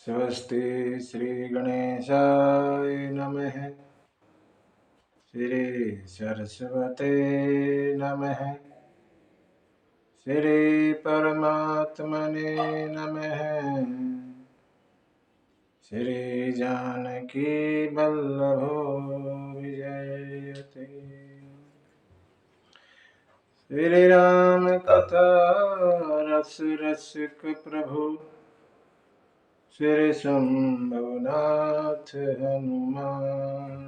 स्वस्ति श्री गणेशाय नमः। श्री सरस्वते नमः। श्री परमात्मने नमः। श्री जानकी वल्लभो विजयते। श्री राम कथा रस रसिक प्रभु श्री शंभुनाथ हनुमान।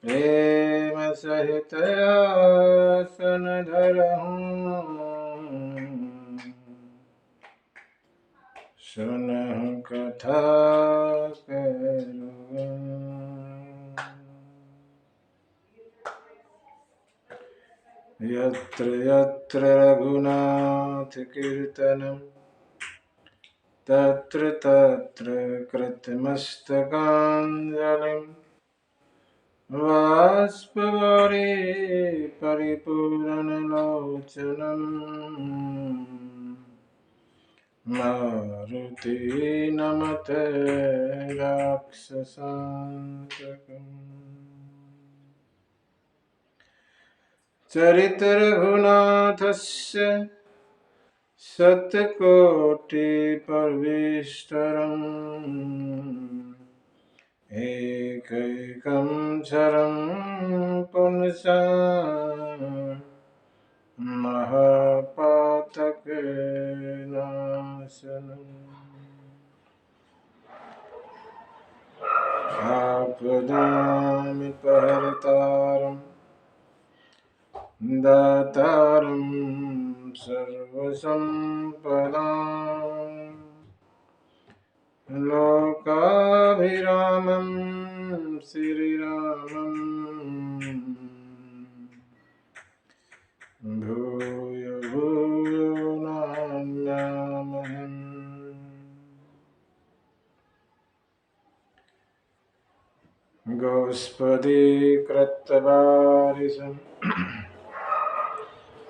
प्रेम सहित आसन धरहूँ सुनहु कथा करुँ। यत्र यत्र रघुनाथ कीर्तनं तत्र तत्र कृतमस्तकाञ्जलिं बाष्पवारि परिपूर्णलोचनं मारुति नमते राक्षसान्तकम्। चरित रघुनाथस्य शतकोटि प्रविष्टरम् एकैकं शरं पुंसा महापातकनाशनम्। आपदामपहर्तारं दातारं सर्वसम्पदां लोकाभिरामं श्रीरामं भूयो भूयो नमाम्यहम्। गोस्पदीकृतवारिसं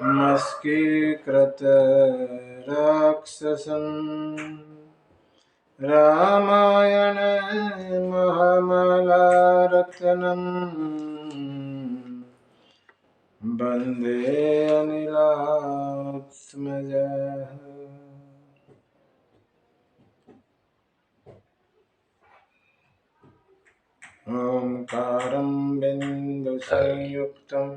मस्कीकृतराक्षसं रामायण महामालारत्नं वन्दे अनिलात्मजः। ओंकारं बिन्दुसंयुक्तं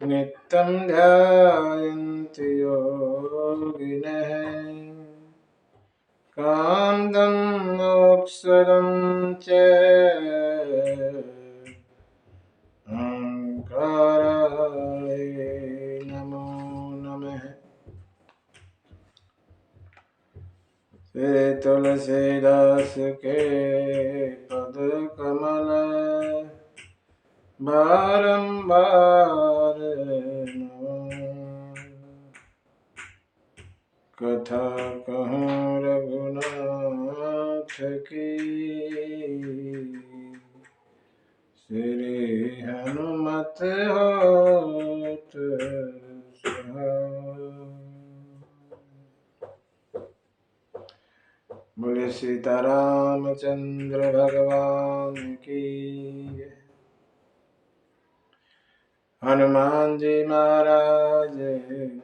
नित्यं ध्यायन्ति योगिनः कान्तं मोक्षदं च ओंकाराय नमो नमः। श्री तुलसीदास के पद कमल बारंबार कथा कहूँ रघुनाथ की श्री हनुमत होत सहाय। बोले सीतारामचंद्र भगवान की, हनुमान जी महाराज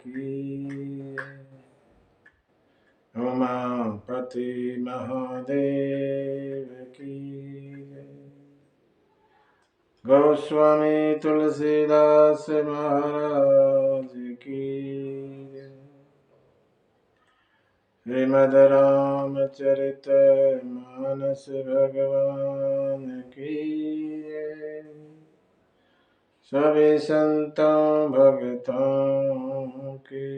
की, उमापति महादेव की, गोस्वामी तुलसीदास महाराज की, श्रीमद् रामचरित मानस भगवान की, सभी संतों भक्तों की,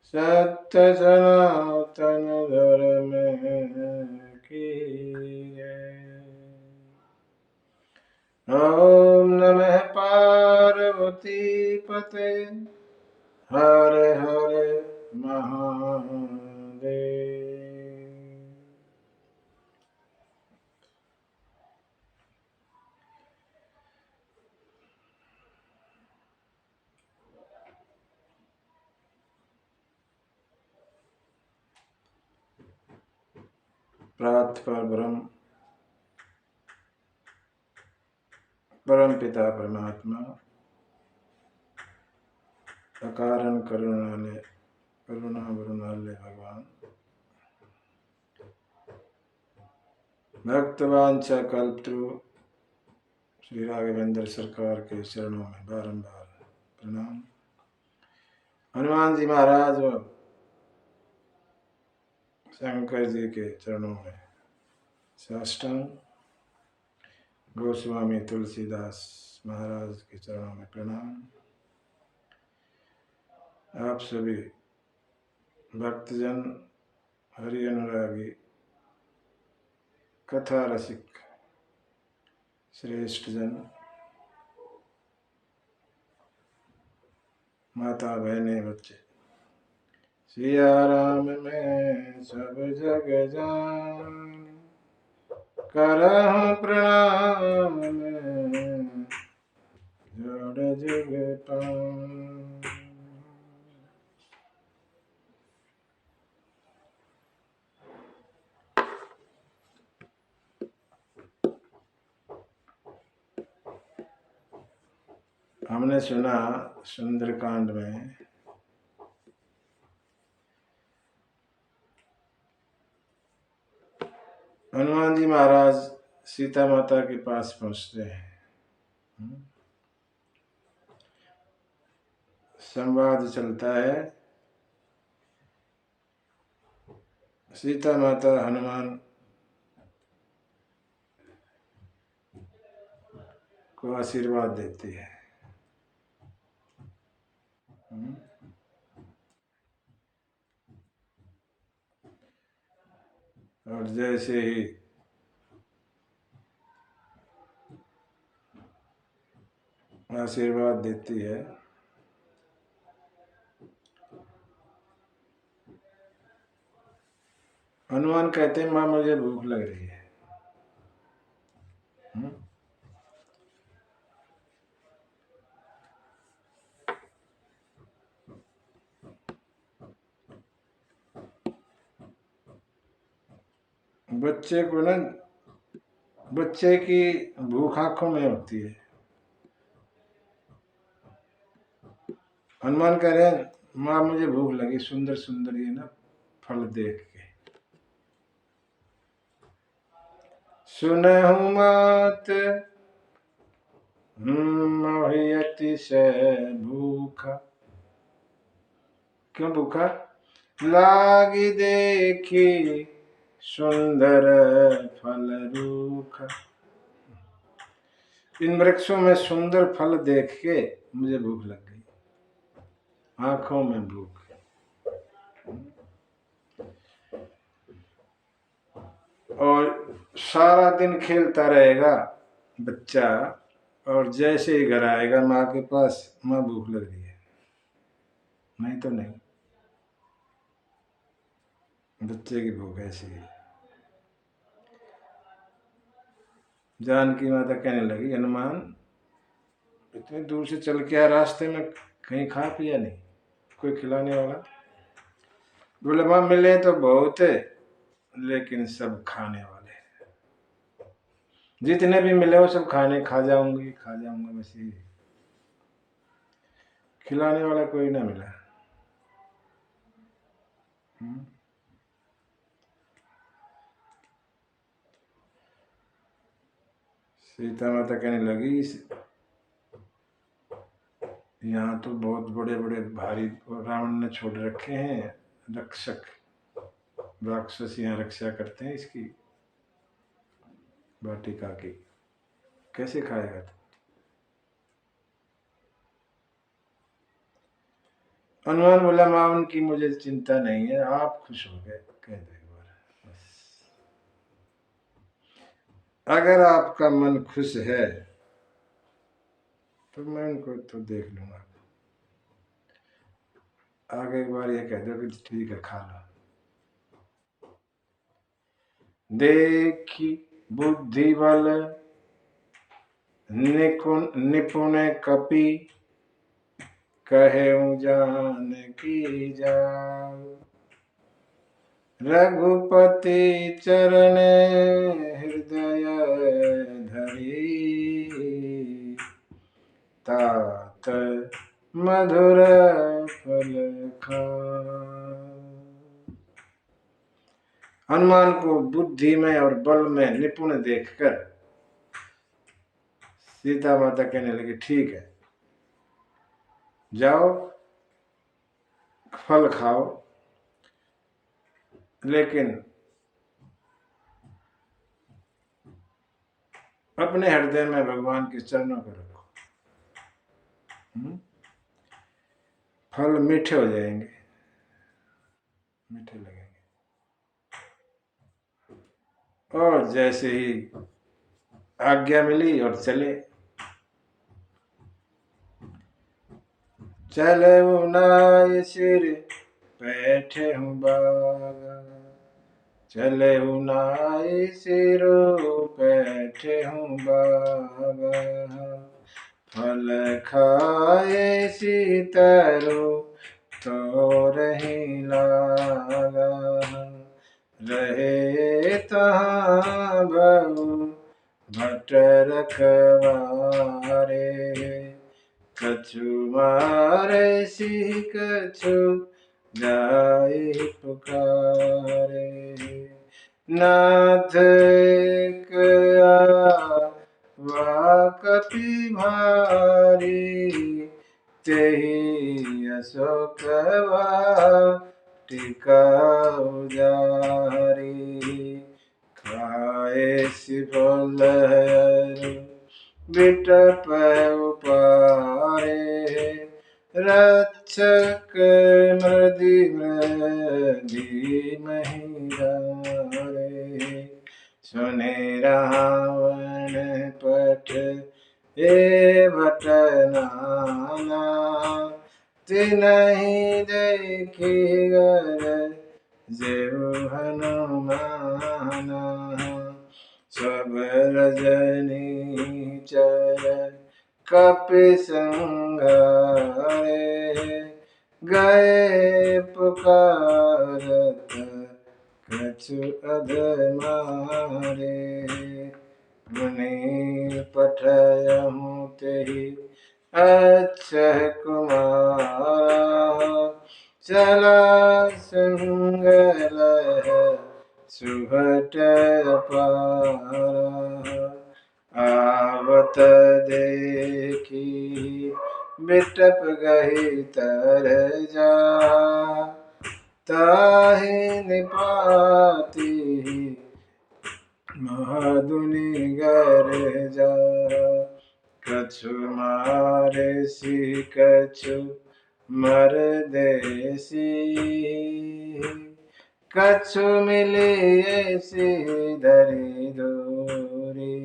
सत्य सनातन धर्म की। ओम नमः पार्वती पते हर हर महादेव। प्रात पर ब्रह्म परम पिता परमात्मा अकारण करुणा वरुणालय भगवान भक्तवांछा कल्पतरु श्री राघवेंद्र सरकार के चरणों में बारंबार प्रणाम। हनुमान जी महाराज व शंकर जी के चरणों में साष्टांग, गोस्वामी तुलसीदास महाराज के चरणों में प्रणाम। आप सभी भक्तजन, हरि अनुरागी, कथा रसिक, श्रेष्ठ जन, माता बहने बच्चे, सिया राम में सब जग जान, करहु प्रणाम जोड़ जुग पान। हमने सुना सुंदरकांड में हनुमान जी महाराज सीता माता के पास पहुंचते हैं। संवाद चलता है। सीता माता हनुमान को आशीर्वाद देती है। और जैसे ही आशीर्वाद देती है, हनुमान कहते हैं, माँ मुझे भूख लग रही है। बच्चे को ना, बच्चे की भूख आंखों में होती है। हनुमान कह रहे हैं, माँ मुझे भूख लगी, सुंदर सुंदर ये ना फल देख के। सुनहु मात मोहि अतिशय भूखा। क्यों भूखा? लागी देखी सुंदर फल रूखा। इन वृक्षों में सुंदर फल देख के मुझे भूख लग गई, आंखों में भूख। और सारा दिन खेलता रहेगा बच्चा, और जैसे ही घर आएगा माँ के पास, माँ भूख लग रही है, नहीं तो नहीं। बच्चे की भूख ऐसी है। जानकी माता कहने लगी, हनुमान इतनी दूर से चल के आया, रास्ते में कहीं खा पिया नहीं, कोई खिलाने वाला? बोले माँ मिले तो बहुत है, लेकिन सब खाने वाले, जितने भी मिले वो सब खा जाऊंगा बस ये, खिलाने वाला कोई ना मिला। सीता माता कहने लगी, यहाँ तो बहुत बड़े बड़े भारी रावण ने छोड़ रखे हैं रक्षक, राक्षस यहाँ रक्षा करते हैं इसकी वाटिका की, कैसे खाएगा? हनुमान बोला, माँ उनकी मुझे चिंता नहीं है, आप खुश हो गए, कह दो एक बार बस। अगर आपका मन खुश है तो मैं उनको तो देख लूंगा। आगे एक बार ये कह दो कि ठीक है खा लो। देखी बुद्धि बल निपुण कपि, कहे जान की जाओ। रघुपति चरण हृदय धरी, तात मधुर फल खाए। हनुमान को बुद्धि में और बल में निपुण देखकर सीता माता कहने लगी, ठीक है, जाओ फल खाओ, लेकिन अपने हृदय में भगवान के चरणों को रखो। फल मीठे हो जाएंगे, मीठे लगेंगे। और जैसे ही आज्ञा मिली और चले। चले उनाय सिर बैठे हूँ बागा, चले उनाय सिरो बैठे हूँ बागा, फल खाए सीतरो तो रही लागा, रहे तहाँ बहु भट रखवारे, कछु मारे सी कछु जाए पुकारे, नाथ वा कपि भारी, तेहि अशोक टिका उजारी, खाए सिफल बिटप उपारे, रक्षक मृदि मृदि महिरारे, सुने रावण पट ए भट नाना, तिनहि देखी गर जेऊ हनुमाना, सब रजनी चर कपि संघारे, गए पुकारत कछु अधमारे, मुनि पठयहु तेहि अच्छ कुमारा, चला संगलह सुभट अपारा, आवत देखी बिटप गही तर जा, ताहि निपाति महादुनि गर जा, कछु मारे सी कछु मर देसी, कछु मिले ऐसी धरी दूरी,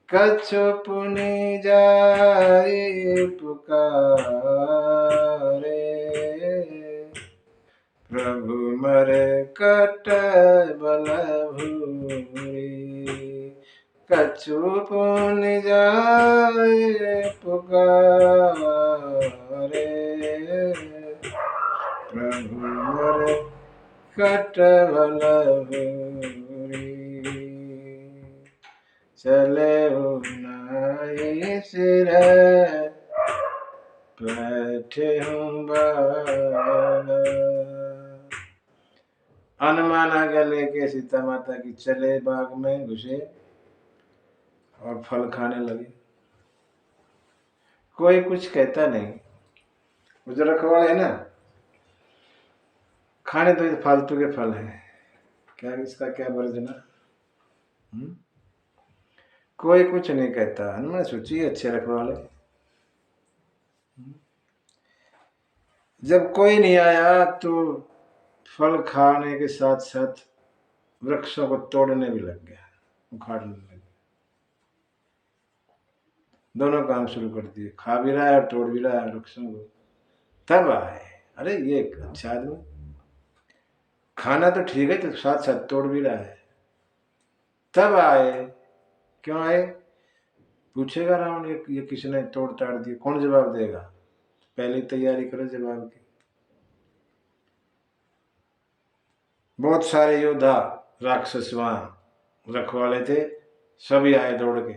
कछु पुनि जाई पुकारे, प्रभु मर कट बल भूरी, कछु पुनि जाई पुकारे, प्रभु मर कट बल भूरी, चले उनाई सिर बैठे हूँ बागा। हनुमान आज्ञा लेके सीता माता की चले, बाग में घुसे और फल खाने लगे। कोई कुछ कहता नहीं, वो जो रखवाले है ना, खाने तो फालतू के फल है, क्या इसका क्या वर्जना। कोई कुछ नहीं कहता। हनुमान सोचिए, अच्छे रखवाले। जब कोई नहीं आया तो फल खाने के साथ साथ वृक्षों को तोड़ने भी लग गया, उखाड़ने लग गया। दोनों काम शुरू कर दिए, खा भी रहा है और तोड़ भी रहा है वृक्षों को। तब आए, अरे ये अच्छा आदमी, खाना तो ठीक है तो साथ साथ तोड़ भी रहा है। तब आए, क्यों आए? पूछेगा रावण, ये किसने तोड़ ताड़ दिया, कौन जवाब देगा? पहले तैयारी करो जवाब की। बहुत सारे योद्धा राक्षस वहां रखवाले थे, सभी आए दौड़ के,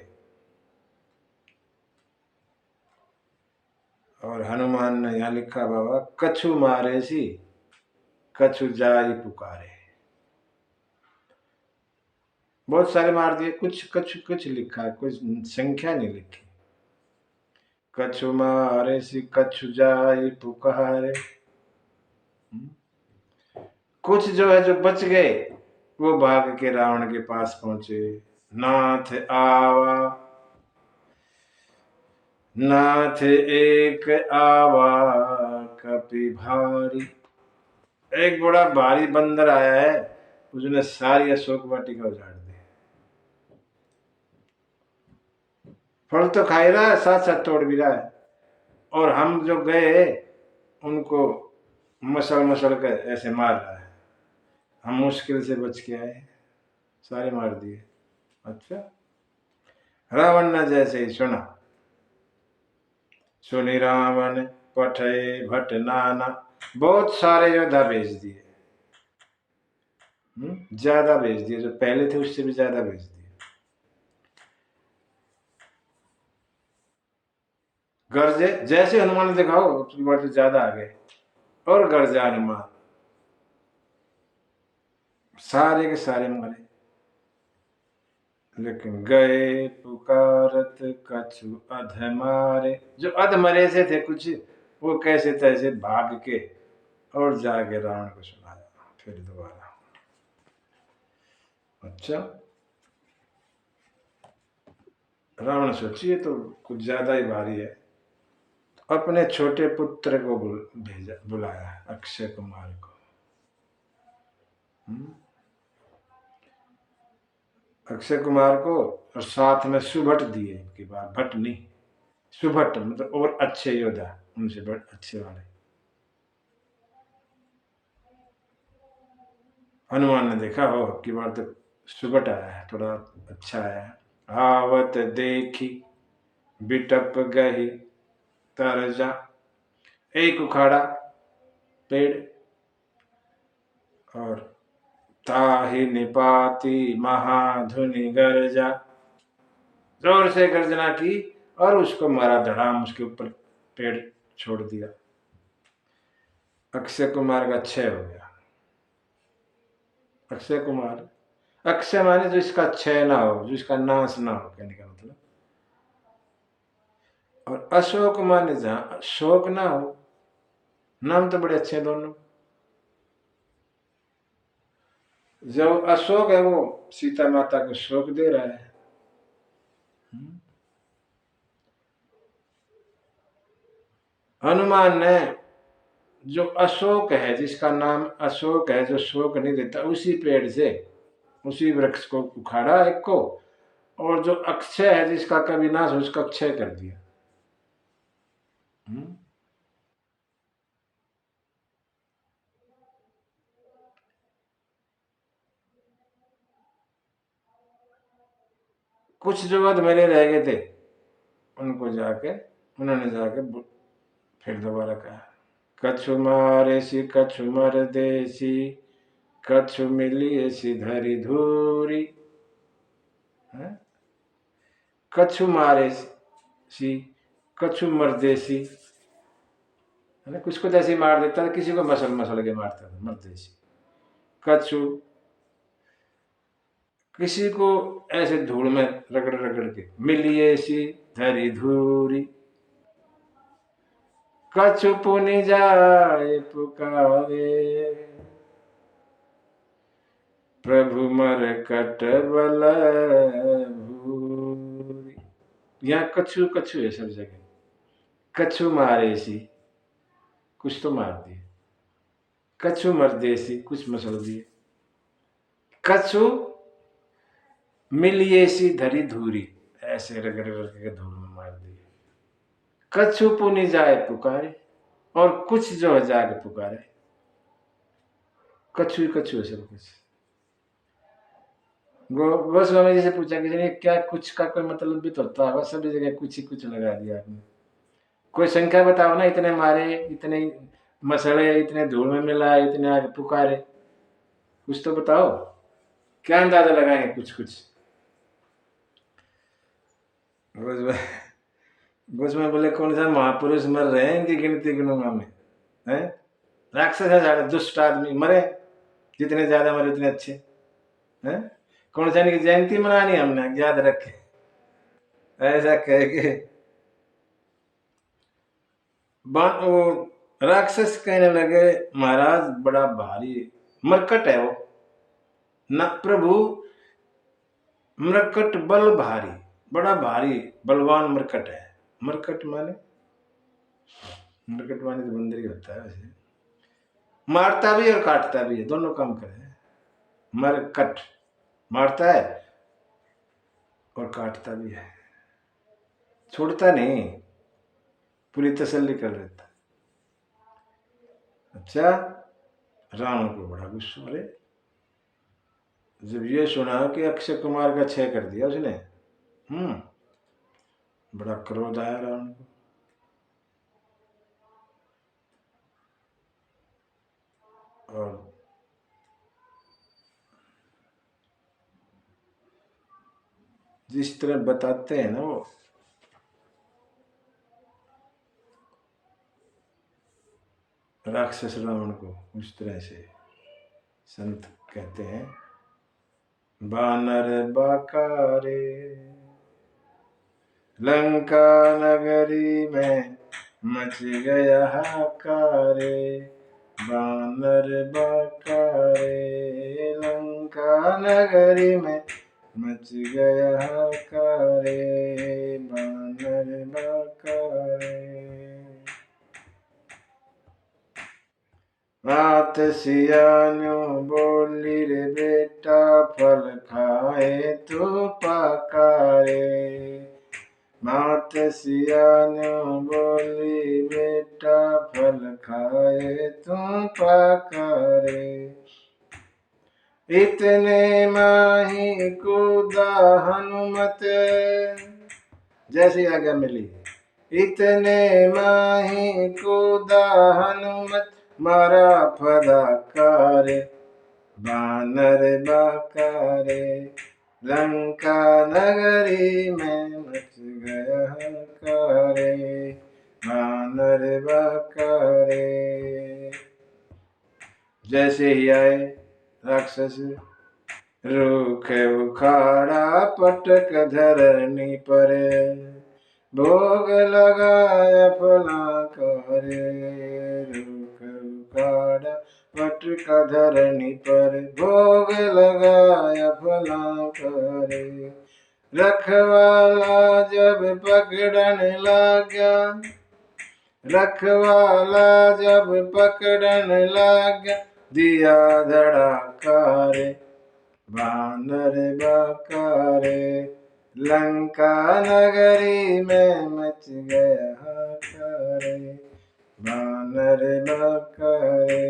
और हनुमान ने यहाँ लिखा बाबा, कछु मारे सी कछु जाई पुकारे। बहुत सारे मार दिए, कुछ कुछ कुछ लिखा है, कुछ संख्या नहीं लिखी। कछु मारे सी कछु जाई पुकारे। कुछ जो है जो बच गए वो भाग के रावण के पास पहुंचे। नाथ आवा नाथ एक आवा कपि भारी। एक बड़ा भारी बंदर आया है, उसने सारी अशोक वाटिका उजाड़ दी। फल तो खा ही रहा है, साथ साथ तोड़ भी रहा है, और हम जो गए उनको मसल मसल कर ऐसे मार रहा है। हम मुश्किल से बच के आए, सारे मार दिए। अच्छा, रावण ने जैसे ही सुना, सुनी रावण पठे भट नाना, बहुत सारे योद्धा भेज दिए, ज्यादा भेज दिए, जो पहले थे उससे भी ज्यादा भेज दिए। गर्जे, जैसे हनुमान ने देखा हो तो ज्यादा आ गए, और गर्जा हनुमान, सारे के सारे मारे। लेकिन गए पुकारत कछु अध मारे, जो अध मरे से थे कुछ, वो कैसे तैसे भाग के और जाके रावण को सुनाया फिर दोबारा। अच्छा, रावण सोचिए तो कुछ ज्यादा ही भारी है, अपने छोटे पुत्र को भेजा, बुलाया अक्षय कुमार को। अक्षय कुमार को, और साथ में सुभट दिए, इनकी बात भट्ट नहीं, सुभट मतलब और अच्छे योद्धा, उनसे बड़े अच्छे वाले। हनुमान ने देखा हो की बार तो सुभट आया है, थोड़ा अच्छा आया है। आवत देखी बिटप गही तरजा, एक उखाड़ा पेड़, और ताहि निपाती महाधुनि गर्जा, जोर से गर्जना की और उसको मारा धड़ाम, उसके ऊपर पेड़ छोड़ दिया। अक्षय कुमार का क्षय हो गया। अक्षय कुमार, अक्षय माने जो इसका क्षय ना हो, जो इसका नाश ना हो, कहने का मतलब। और अशोक माने जहां शोक ना हो। नाम तो बड़े अच्छे दोनों। जो अशोक है वो सीता माता को शोक दे रहा है। हनुमान ने जो अशोक है, जिसका नाम अशोक है, जो शोक नहीं देता, उसी पेड़ से, उसी वृक्ष को उखाड़ा एक को, और जो अक्षय है, जिसका कभी नाश हो, उसका क्षय कर दिया। कुछ जो अधमरे रह गए थे, उनको जाके, उन्होंने जाके फिर दोबारा कहा, कछु मारे सी कछु मर देसी, कछु मिली सी धरी धूरी। कछु मारे सी कछु मर देसी, है ना, कुछ को जैसे मार देता था, किसी को मसल मसल के मारता था, मर देसी। कछु किसी को ऐसे धूल में रगड़ रगड़ के, मिली ऐसी धरी धूरी। कछु पुनि जाए पुकारे, प्रभु मर कट बल भूरी। यहाँ कछु कछु है सब जगह। कछु मारे सी, कुछ तो मार दिए। कछु मर देसी, कुछ मसल दिए। कछु मिलिए सी धरी धूरी, ऐसे रगड़ रगड़ के धूल में मार दिए। कछु पुनि जाए पुकारे, और कुछ जो है जाके पुकारे। कछु ही कछु है सब कुछ। गोस्वामी जी से पूछा किसी ने, क्या कुछ का कोई मतलब भी तो होता है? सभी जगह कुछ ही कुछ लगा दिया आपने। कोई संख्या बताओ ना, इतने मारे, इतने मसले, इतने धूल में मिला, इतने आगे पुकारे, कुछ तो बताओ, क्या अंदाजा लगाएंगे कुछ कुछ। कुछ में बोले कौन सा महापुरुष मर रहे हैं, इनकी गिनती गिनूंगा मैं, हैं? राक्षस है सारे, दुष्ट आदमी मरे, जितने ज्यादा मरे उतने अच्छे हैं। कौन सा इनकी जयंती मनानी हमने, याद रखे, ऐसा कह के वो राक्षस कहने लगे महाराज बड़ा भारी मरकट है वो न प्रभु, मरकट बल भारी, बड़ा भारी बलवान मरकट है। मरकट माने, मरकट माने तो बंदर ही होता है वैसे, मारता भी और काटता भी है, दोनों काम करे। मरकट मारता है और काटता भी है, छोड़ता नहीं, पूरी तसल्ली कर लेता। अच्छा, रावण को बड़ा गुस्सा, अरे जब ये सुना कि अक्षय कुमार का क्षय कर दिया उसने, बड़ा क्रोध आया रावण को। और जिस तरह बताते हैं ना वो, राक्षस रावण को उस तरह से संत कहते हैं, बानर बाकारे लंका नगरी में मच गया हाकारे, बानर बाकारे लंका नगरी में मच गया हाकारे, बानर बाकारे। मात सियानो बोली रे बेटा, फल खाए तो पकारे, मात सियानो बोली बेटा, फल खाए तो पकारे, इतने माही कूदा हनुमत, जैसी आज्ञा मिली, इतने माही कूदा हनुमत, मारा फदाकारे, बानर बाकारे लंका नगरी में मच गया हाकारे, बानर बाकारे। जैसे ही आए राक्षस, रूख उखाड़ा पटक धरनी पर, भोग लगाया फला करे, रूख उखाड़ा पटक धरनी पर, भोग लगाया फला करे, रखवाला जब पकड़न लाग्या, रखवाला जब पकड़न लाग्या, दिया धड़ाकारे, बानर बाकारे लंका नगरी में मच गया हाकारे, बानर बाकारे।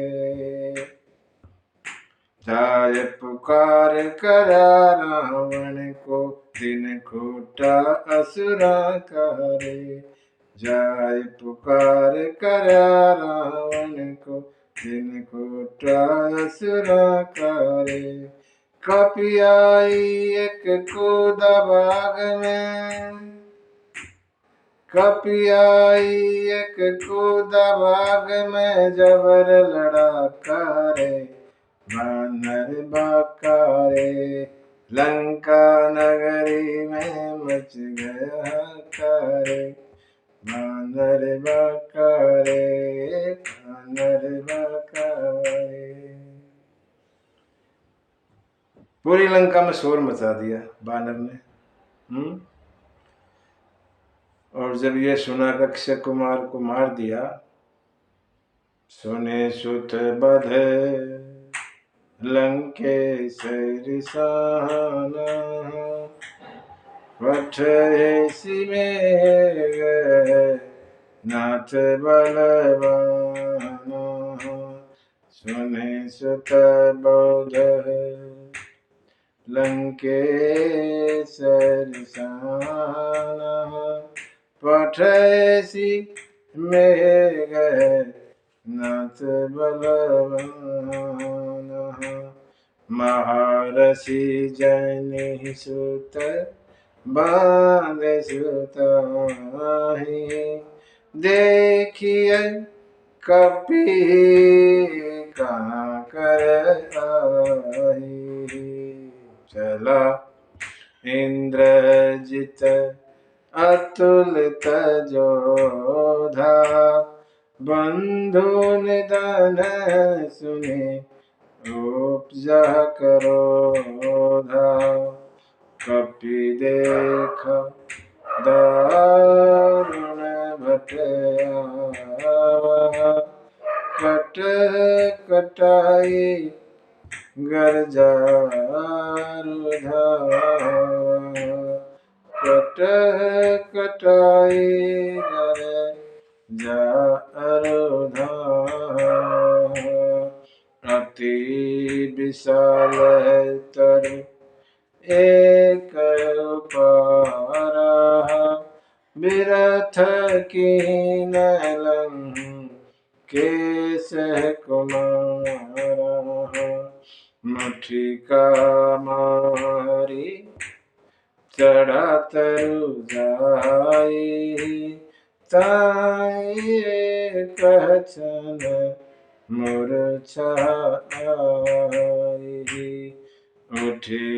जाय पुकार करा रावण को, दिन खोटा असुरा करे, जाय पुकार करा रावण को, दिन खोटा असुरा करे, कपि आई एक कूदा बाग में, कपि आई एक कूदा बाग में, जबर लड़ा करे, बानर बाकारे लंका नगरी में मच गया हाकारे, बानर बाकारे, बानर बाकारे। पूरी लंका में शोर मचा दिया बानर ने। और जब ये सुना कि अक्षय कुमार को मार दिया, सुने सुत बधे लंकेश्वरी साना, पठेसी में गए नाथ बलवाना, सुने सुत बधे लंकेश्वर साना, पठेसी में गए नाथ बलवाना, महर्षि जनि सुत बांध सुताहि देखिए कपि कहाँ कर आहि चला इंद्रजित अतुलित जोधा बंधु निधन सुने उपजा करोधा कपि देख दारुण भट आवा कट कटाई गर्जारुधा कट कटाई गर्जारुधा अति विशाल तरु एक पारा विरथ कीन केश कुमारा मुठिका मारी चढ़ा तरु जाई ताई कहचन मूर्छा आई उठी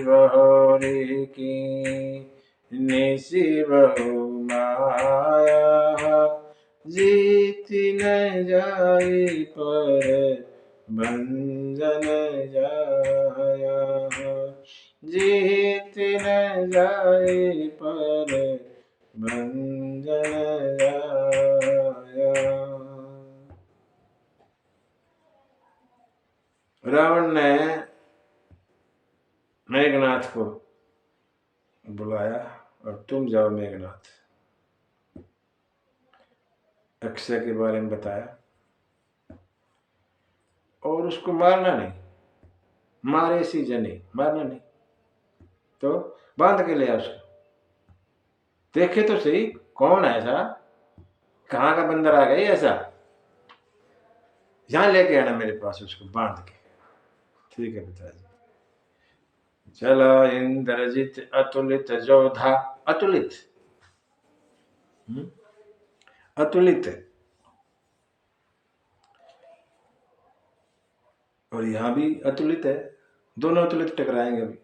बहोरी की निसी बहु माया जीती न जाई पर भंजन जाया जीती न जाई पर भंजन जाया। रावण ने मेघनाथ को बुलाया और तुम जाओ मेघनाथ, अक्षय के बारे में बताया और उसको मारना नहीं, मारे सी जनी मारना नहीं तो बांध के ले आ उसको, देखे तो सही कौन है ऐसा, कहाँ का बंदर आ गई ऐसा, यहां लेके आना मेरे पास उसको बांध के। ठीक है पिताजी। चला इंद्रजित अतुलित जोधा, अतुलित अतुलित और यहां भी अतुलित है, दोनों अतुलित टकराएंगे अभी।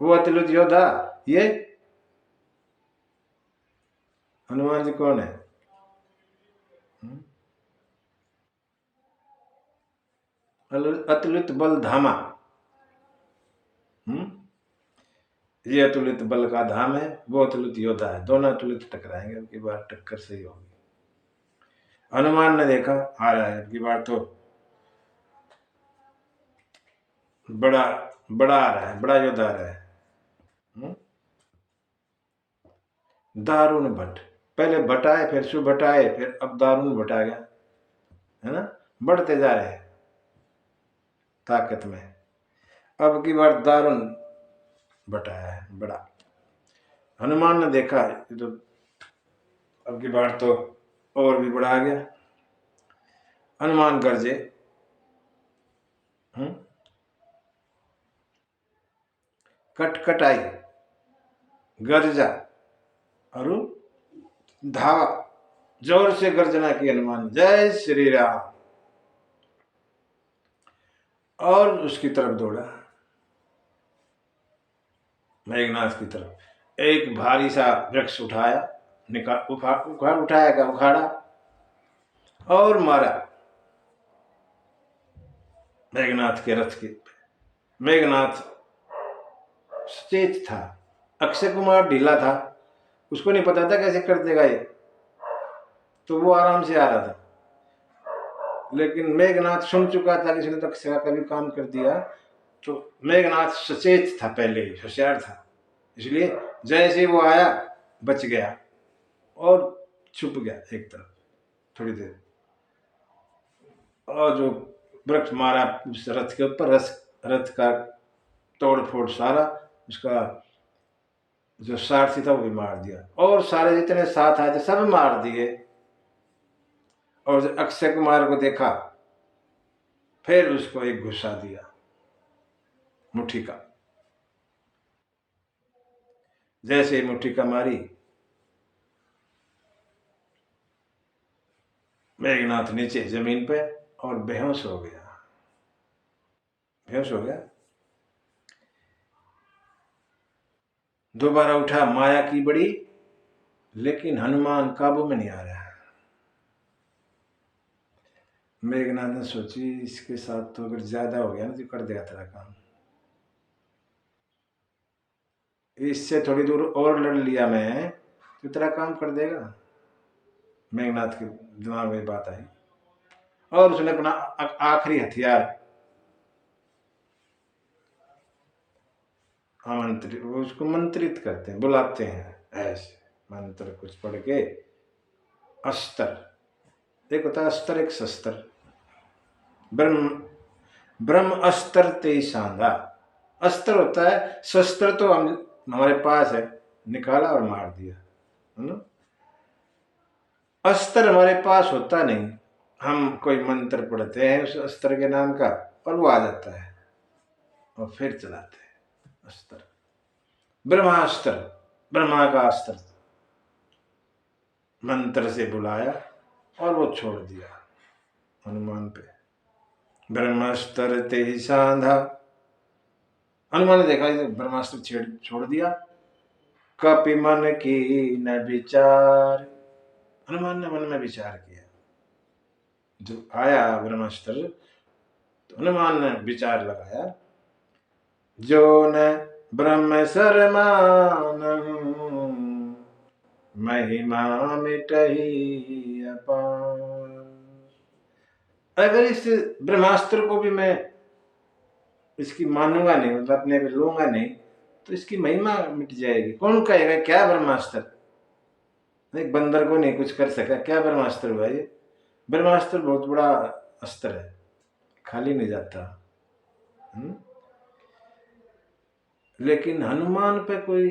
वो अतुलित योद्धा ये हनुमान जी कौन है? अतुलित बल धामा, ये अतुलित बल का धाम है, वो अतुलित योद्धा है, दोनों अतुलित टकराएंगे। अब की बार टक्कर सही होगी। हनुमान ने देखा आ रहा है, अब की बार तो बड़ा बड़ा आ रहा है, बड़ा योद्धा आ रहा है। दारुण भट्ट, पहले भटाए फिर सुभटाए फिर अब दारुण भट आ गया है ना, बढ़ते जा रहे हैं ताकत में। अब की बार दारुण भटाया है, बड़ा। हनुमान ने देखा तो अब की बार तो और भी बड़ा आ गया। हनुमान गरजे, कटकटाई गर्जा और धावा, जोर से गर्जना की हनुमान, जय श्री राम, और उसकी तरफ दौड़ा, मेघनाथ की तरफ। एक भारी सा वृक्ष उठाया, उखाड़ा और मारा मेघनाथ के रथ के। मेघनाथ सचेत था, अक्षय कुमार ढीला था, उसको नहीं पता था कैसे कर देगा ये, तो वो आराम से आ रहा था। लेकिन मेघनाथ सुन चुका था कि इसने तो अक्षय का भी काम कर दिया, तो मेघनाथ सचेत था, पहले ही होशियार था, इसलिए जैसे वो आया बच गया और छुप गया एक तरफ थोड़ी देर, और जो वृक्ष मारा उस रथ के ऊपर, रथ का तोड़ फोड़ सारा, उसका जो सारथी था वो भी मार दिया, और सारे जितने साथ आए थे सब मार दिए। और जब अक्षय कुमार को देखा फिर उसको एक गुस्सा दिया, मुट्ठी का। जैसे ही मुट्ठी का मारी, मेघनाथ नीचे जमीन पे और बेहोश हो गया। बेहोश हो गया। दोबारा उठा, माया की बड़ी, लेकिन हनुमान काबू में नहीं आ रहा। मेघनाथ ने सोची इसके साथ तो अगर ज्यादा हो गया ना तो कर देगा तेरा काम। इससे थोड़ी दूर और लड़ लिया मैं तो तेरा काम कर देगा। मेघनाथ के दिमाग में बात आई और उसने अपना आखिरी हथियार आमंत्रित, वो उसको मंत्रित करते हैं, बुलाते हैं ऐसे मंत्र कुछ पढ़ के। अस्त्र, एक होता है अस्त्र, एक शस्त्र। ब्रह्म ब्रह्म अस्त्र ते सांधा। अस्त्र होता है, शस्त्र तो हम हमारे पास है, निकाला और मार दिया, है ना। अस्त्र हमारे पास होता नहीं, हम कोई मंत्र पढ़ते हैं उस अस्त्र के नाम का और वो आ जाता है और फिर चलाते हैं अस्त्र। ब्रह्मास्त्र, ब्रह्मा का अस्त्र, मंत्र से बुलाया और वो छोड़ दिया हनुमान पे। ब्रह्मास्त्र ते ही सांधा। हनुमान ने देखा ब्रह्मास्त्र छोड़ दिया। कपि मन की न विचार। हनुमान ने मन में विचार किया, जब आया ब्रह्मास्त्र तो हनुमान ने विचार लगाया, जो न ब्रह्म शरमानहु, महिमा मिटही अपार। अगर इस ब्रह्मास्त्र को भी मैं इसकी मानूंगा नहीं, मतलब अपने पे लूंगा नहीं, तो इसकी महिमा मिट जाएगी। कौन कहेगा क्या ब्रह्मास्त्र, एक बंदर को नहीं कुछ कर सका, क्या ब्रह्मास्त्र हुआ ये। ब्रह्मास्त्र बहुत बड़ा अस्त्र है, खाली नहीं जाता। लेकिन हनुमान पे कोई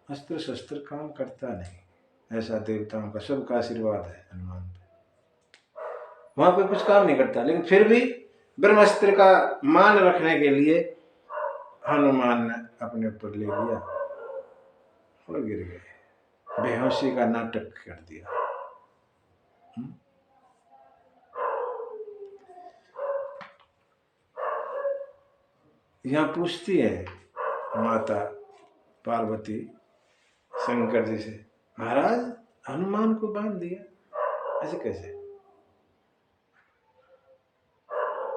अस्त्र शस्त्र काम करता नहीं, ऐसा देवताओं का सबका आशीर्वाद है हनुमान पे। वहां पे कुछ काम नहीं करता, लेकिन फिर भी ब्रह्मास्त्र का मान रखने के लिए हनुमान ने अपने ऊपर ले लिया और गिर गए, बेहोशी का नाटक कर दिया। यहाँ पूछती है माता पार्वती शंकर जी से, महाराज हनुमान को बांध दिया, ऐसे कैसे?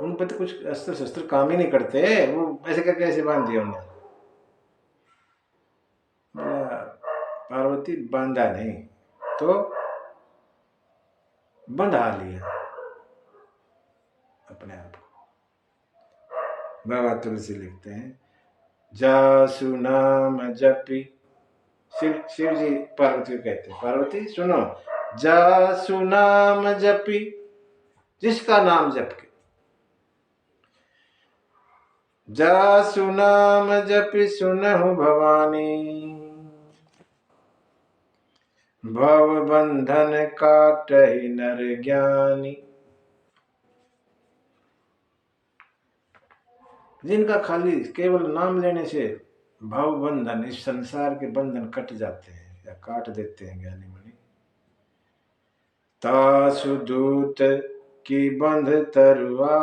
उन पर तो कुछ अस्त्र शस्त्र काम ही नहीं करते, वो ऐसे करके ऐसे बांध दिया उन्होंने। पार्वती बांधा नहीं तो बंधा लिया अपने आप को। बाबा तुलसी लिखते हैं, जासु नाम जपी, शिव जी पार्वती को कहते हैं, पार्वती सुनो, जासु नाम जपी, जिसका नाम जप के, जासु नाम जपि सुनहु भवानी, भव बंधन काटहि नर ज्ञानी। जिनका खाली केवल नाम लेने से भव बंधन, इस संसार के बंधन कट जाते हैं या काट देते हैं ज्ञानी मुनि। तासु दूत की बंध तरुआ,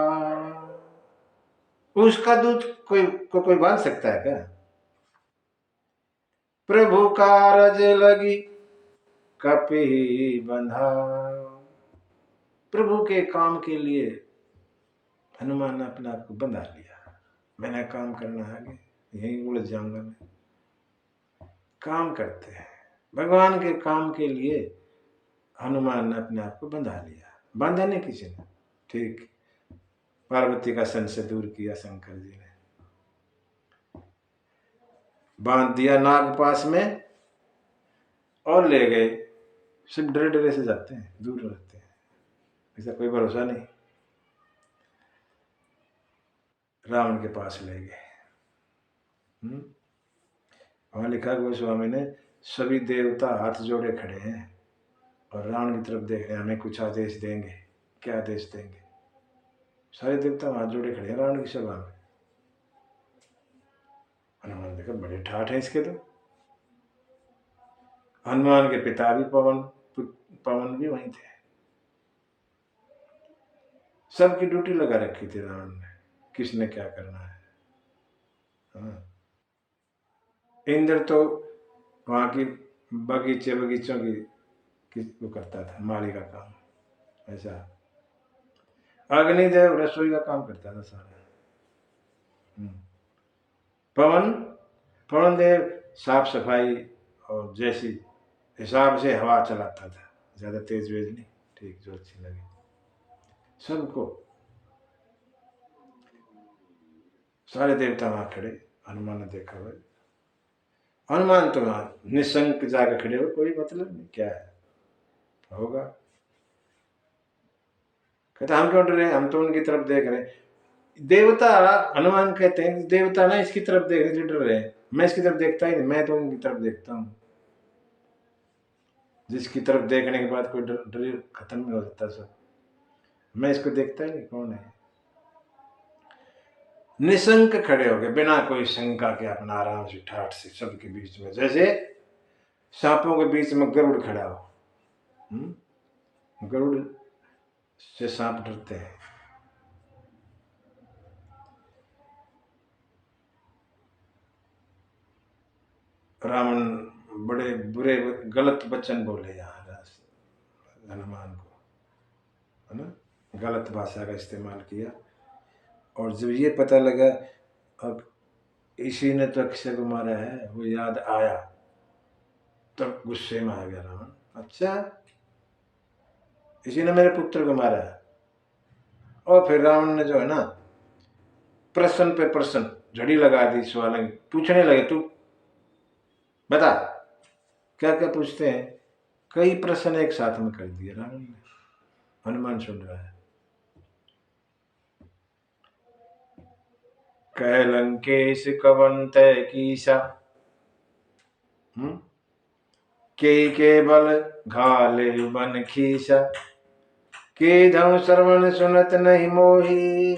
उसका दूत कोई बांध सकता है क्या? प्रभु कारज लगी कपि बंधा, प्रभु के काम के लिए हनुमान ने अपने आप को बंधा लिया। मैंने काम करना है, आगे यही उलझ जाऊंगा मैं। काम करते हैं भगवान के काम के लिए, हनुमान ने अपने आप को बंधा लिया। बांधा नहीं किसी ने, ठीक पार्वती का संशय दूर किया शंकर जी ने, बांध दिया नाग पास में और ले गए। सिर्फ डरे डरे से जाते हैं, दूर रहते हैं, ऐसा कोई भरोसा नहीं। रावण के पास ले गए। वहां लिखा गोस्वामी ने, सभी देवता हाथ जोड़े खड़े हैं और रावण की तरफ देख रहे हैं, हमें कुछ आदेश देंगे, क्या आदेश देंगे। सारे देवता हाथ जोड़े खड़े हैं रावण की सभा में। हनुमान देखा बड़े ठाठ हैं इसके तो। हनुमान के पिता भी पवन भी वहीं थे। सबकी ड्यूटी लगा रखी थी रावण ने, किसने क्या करना है। हाँ। इंद्र तो वहां की बगीचों की वो करता था, माली का काम ऐसा। अग्निदेव रसोई का काम करता था सारा। पवन पवन देव साफ सफाई और जैसी हिसाब से हवा चलाता था, ज्यादा तेज वेज नहीं, ठीक जो अच्छी लगे सबको। सारे देवता वहां खड़े, हनुमान ने देखा भाई, हनुमान तो वहां निशंक जाकर खड़े हो, कोई मतलब नहीं क्या है होगा। कहते हम क्यों डरे, हम तो उनकी तरफ देख रहे हैं। देवता हनुमान कहते हैं देवता ना इसकी तरफ देख रहे डर रहे हैं, मैं इसकी तरफ देखता ही नहीं, मैं तो उनकी तरफ देखता हूँ। जिसकी तरफ देखने के बाद कोई डर खत्म नहीं हो सकता सब, मैं इसको देखता ही नहीं कौन है। निशंक खड़े हो गए बिना कोई शंका के, अपना आराम से ठाठ से सबके बीच में, जैसे सांपों के बीच में गरुड़ खड़ा हो। गरुड़ से सांप डरते हैं। रावण बड़े बुरे गलत वचन बोले यहाँ हनुमान को, है ना, गलत भाषा का इस्तेमाल किया। और जब ये पता लगा अब इसी ने तो अक्षय को मारा है, वो याद आया, तब गुस्से में आ गया रावण, अच्छा इसी ने मेरे पुत्र को मारा है। और फिर रावण ने जो है ना प्रश्न पे प्रश्न झड़ी लगा दी, सवाल पूछने लगे, तू बता क्या क्या पूछते हैं। कई प्रश्न एक साथ में कर दिए रावण ने। हनुमान सुन रहा है। कह लंकेश कवन तय कीसा, के बल घाले बन खीसा, के धम श्रवण सुनत नहीं मोही,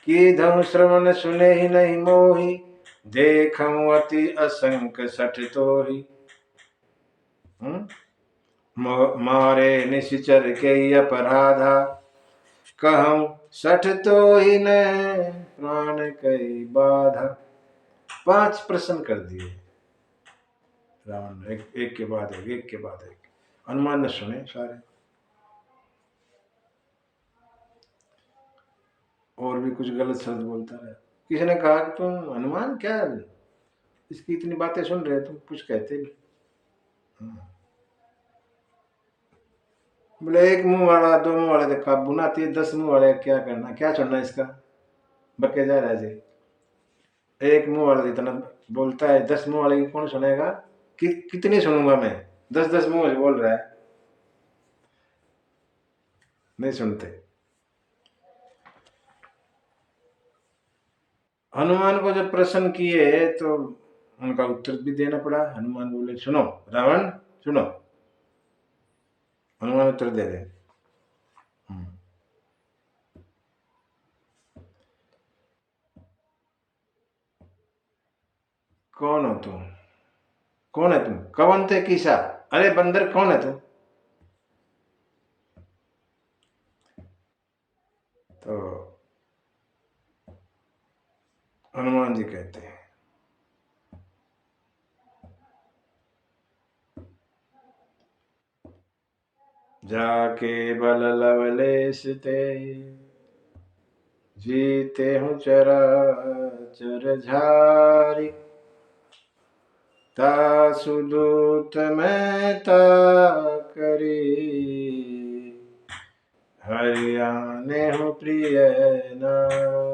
के धम श्रवण सुने ही नहीं मोही, देखम अति असंक सठ तोही। मारे निश्चर के अपराधा, कहूं सठ तो ही न प्राण कई बाधा। 5 प्रश्न कर दिए रावण ने, एक के बाद एक के बाद एक। हनुमान ने सुने सारे। और भी कुछ गलत शब्द बोलता रहा। किसी ने कहा कि तुम हनुमान क्या इसकी इतनी बातें सुन रहे, तुम कुछ कहते नहीं। बोले एक मुंह वाला 2 मुंह वाले देखा बुनाती है, 10 मुंह वाले क्या करना, क्या छोड़ना इसका, बके जा रहा है जी। एक मुंह वाला इतना बोलता है, 10 मुंह वाले की कौन सुनेगा, कितनी सुनूंगा मैं, 10 मुंह से बोल रहा है, नहीं सुनते। हनुमान को जब प्रश्न किए तो उनका उत्तर भी देना पड़ा। हनुमान बोले सुनो रावण सुनो, हनुमान उत्तर दे रहे। कौन हो तुम, कौन है तुम, कवन थे कीसा, अरे बंदर कौन है तुम। तो हनुमान जी कहते हैं जाके बल लवलेश ते, जीते हूँ चरा चर झारी, तासुदूत में ता करी, हरियाणे हूँ प्रिय नारी।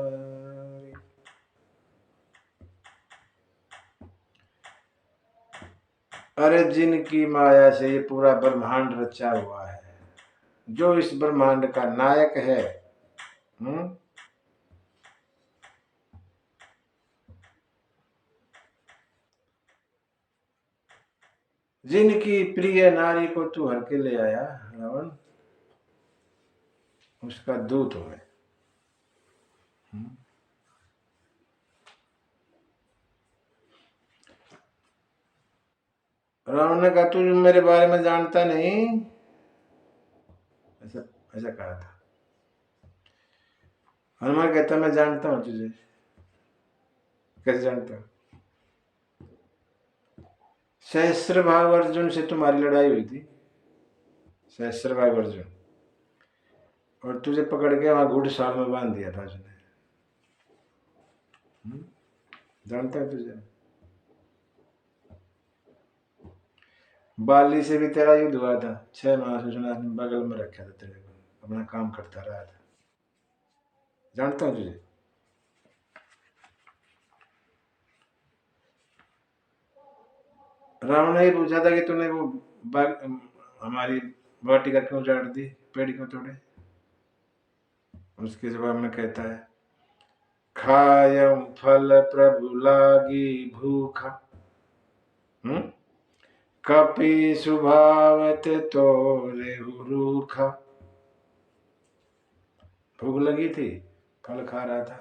अरे जिनकी माया से ये पूरा ब्रह्मांड रचा हुआ है, जो इस ब्रह्मांड का नायक है, जिनकी प्रिय नारी को तू हर के ले आया रावण, उसका दूत हूं मैं। रावण ने कहा तू मेरे बारे में जानता नहीं, ऐसा ऐसा कहा था। हनुमान कहता मैं जानता हूं तुझे। कैसे जानता? सहस्त्र भाव अर्जुन से तुम्हारी लड़ाई हुई थी, सहस्त्र भाव अर्जुन, और तुझे पकड़ के वहां घुड़साल में बांध दिया था उसने। जानता है तुझे? बाली से भी तेरा युद्ध हुआ था, 6 माह से उसने बगल में रखा था तेरे को, अपना काम करता रहा था। जानता हूं तुझे। रावण ने पूछा था कि तूने वो हमारी वाटिका क्यों उजाड़ दी, पेड़ क्यों तोड़े? उसके जवाब में कहता है खायम फल प्रभु लागी भूखा, कपि सुभावत तोरे रूखा। भूख लगी थी, फल खा रहा था,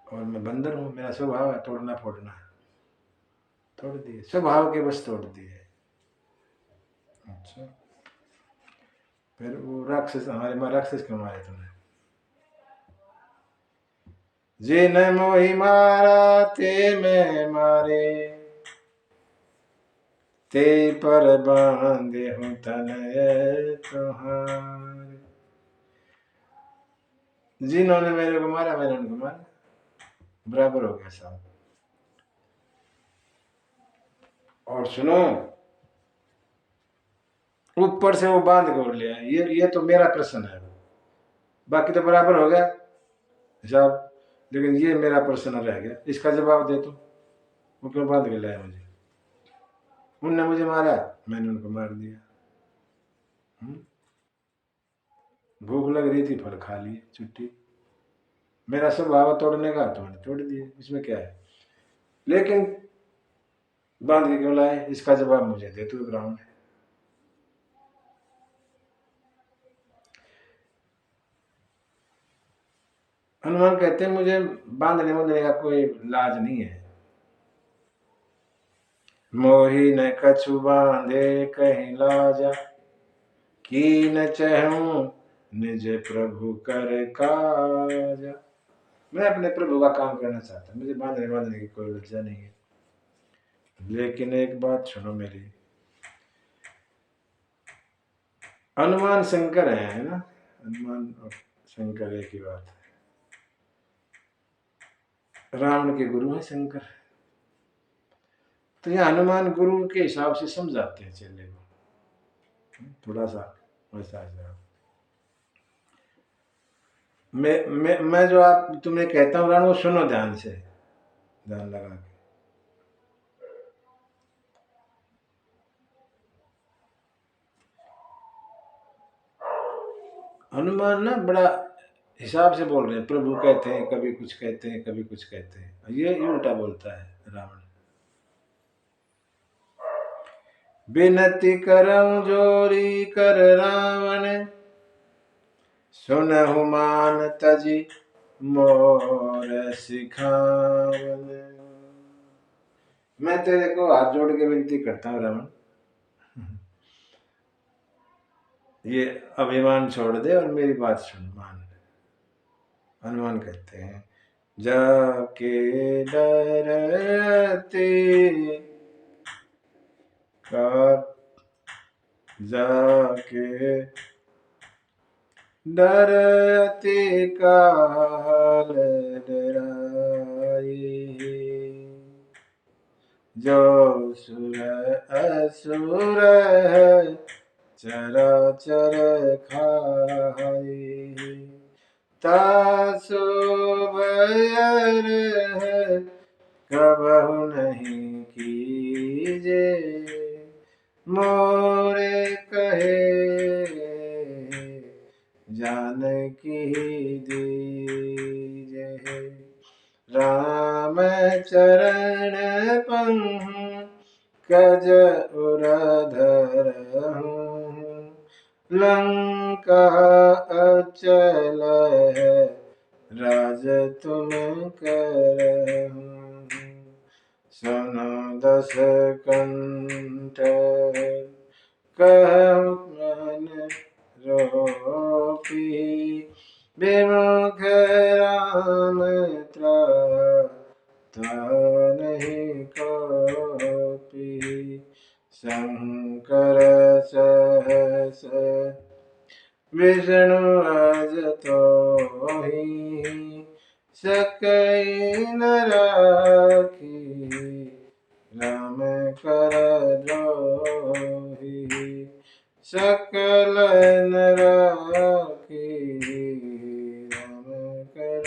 और मैं बंदर हूं, मेरा स्वभाव है तोड़ना फोड़ना। तोड़ दिए, स्वभाव के बस तोड़ दिए। अच्छा, फिर वो राक्षस, हमारे माँ राक्षस क्यों मारे तुमने? जिन मोहि मारा ते मैं मारे, ते पर बांधे हूँ तनय तुम्हारे। जिन्होंने मेरे को मारा मैंने उनको मारा, बराबर हो गया साहब। और सुनो, ऊपर से वो बांध के उड़ लिया, ये तो मेरा प्रश्न है, बाकी तो बराबर हो गया हिसाब, लेकिन ये मेरा प्रश्न रह गया, इसका जवाब दे। तो वो क्यों बांध के लाया मुझे? उनने मुझे मारा, मैंने उनको मार दिया। भूख लग रही थी, फल खा लिए, छुट्टी। मेरा स्वभाव तोड़ने का, तो मैंने तोड़ दिए, इसमें क्या है? लेकिन बांध के क्यों लाए, इसका जवाब मुझे दे तू ब्राह्मण। हनुमान कहते हैं मुझे बांधने बांधने का कोई लाज नहीं है। मोही न कछु बांधे कहीं लाजा, की न चहूं निज प्रभु कर काजा। मैं अपने प्रभु का काम करना चाहता हूं, मुझे बांधने बांधने की कोई लज्जा नहीं है। लेकिन एक बात सुनो मेरी, हनुमान शंकर है ना, हनुमान और शंकर एक ही बात है। रावण के गुरु है शंकर, तो यह हनुमान गुरु के हिसाब से समझाते हैं चेले को, थोड़ा सा वैसा। मैं जो आप तुम्हें कहता हूँ रावण, वो सुनो ध्यान से, ध्यान लगा के। हनुमान ना बड़ा हिसाब से बोल रहे हैं, प्रभु कहते हैं कभी कुछ कहते हैं, कभी कुछ कहते हैं, ये उल्टा बोलता है रावण। बिनती करऊं जोरी कर रावण, सुनहु मान तजी मोर सिखावन। मैं तेरे को हाथ जोड़ के विनती करता हूँ रावण, ये अभिमान छोड़ दे और मेरी बात सुन, मान। हनुमान कहते हैं जाके डरते का, जाके डरते काल डराए, जो सुर असुर चराचर खाए, तासो भयर कबहु नहीं कीजे, मोरे कहे जानकी दीजे। राम चरण पंकज उरधरहूँ, लंका अचल है राज तुम करहूँ। सुनो दस कंठ कहु मन रोपी विमुख राम त्राता नहीं कोपी शंकर सहस विष्णु अज तोहि सकई न राखी राम कर द्रोही सकल न राखी राम कर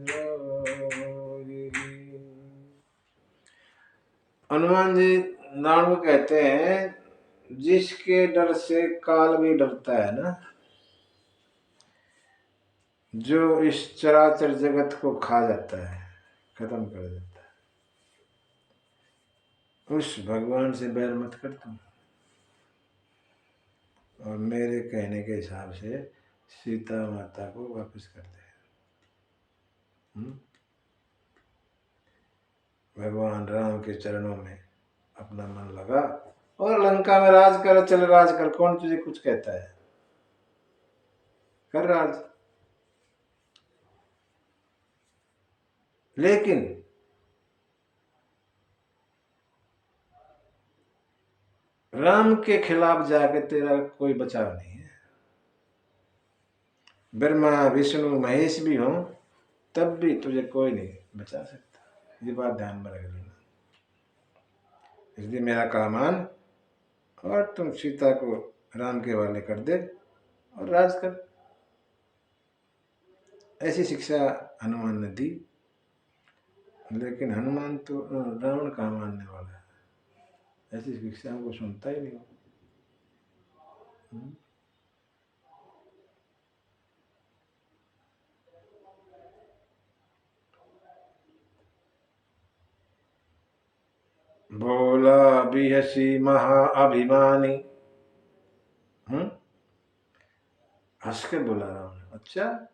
द्रोही। हनुमान जी नाम कहते हैं जिसके डर से काल भी डरता है ना, जो इस चराचर जगत को खा जाता है, खत्म कर देता है, उस भगवान से बैर मत कर तुम। और मेरे कहने के हिसाब से सीता माता को वापस कर दे। भगवान राम के चरणों में अपना मन लगा और लंका में राज कर, चल राज कर, कौन तुझे कुछ कहता है, कर राज। लेकिन राम के खिलाफ जाके तेरा कोई बचाव नहीं है। ब्रह्मा विष्णु महेश भी हो तब भी तुझे कोई नहीं बचा सकता, ये बात ध्यान में रख लेना। इसलिए मेरा कहा मान और तुम सीता को राम के हवाले कर दे और राज कर। ऐसी शिक्षा हनुमान ने दी। लेकिन हनुमान तो रावण का मानने वाला है, ऐसी शिक्षा हमको सुनता ही नहीं। बोला बिहसी महा अभिमानी। हंस के बोला रावण, अच्छा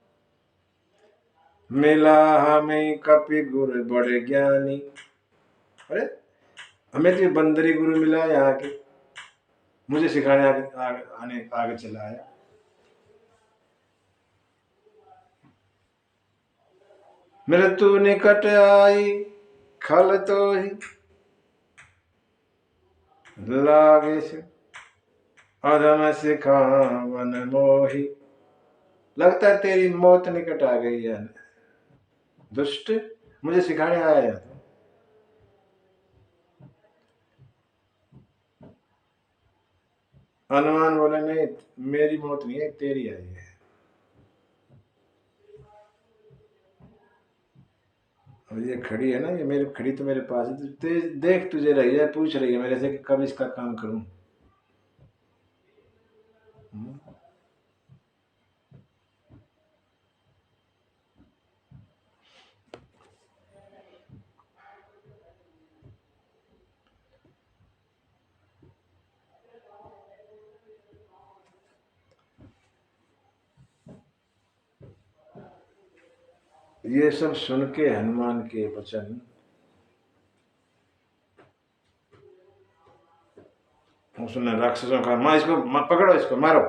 मिला हमें कपि गुरु बड़े ज्ञानी। अरे हमें तो बंदरी गुरु मिला यहाँ के, मुझे सिखाने आगे चला आया। मृत्यु निकट आई खल तो ही लागे से अधम सिखावन मोही। लगता है तेरी मौत निकट आ गई है दुष्ट, मुझे सिखाने आया है। हनुमान बोले नहीं, मेरी मौत नहीं है, तेरी आई है। और ये खड़ी है ना, ये मेरी खड़ी तो मेरे पास है, देख तुझे रही है, पूछ रही है मेरे से कि कब इसका काम करूं। ये सब सुन के हनुमान के वचन उसने राक्षसों का मां इसको पकड़ो, इसको मारो,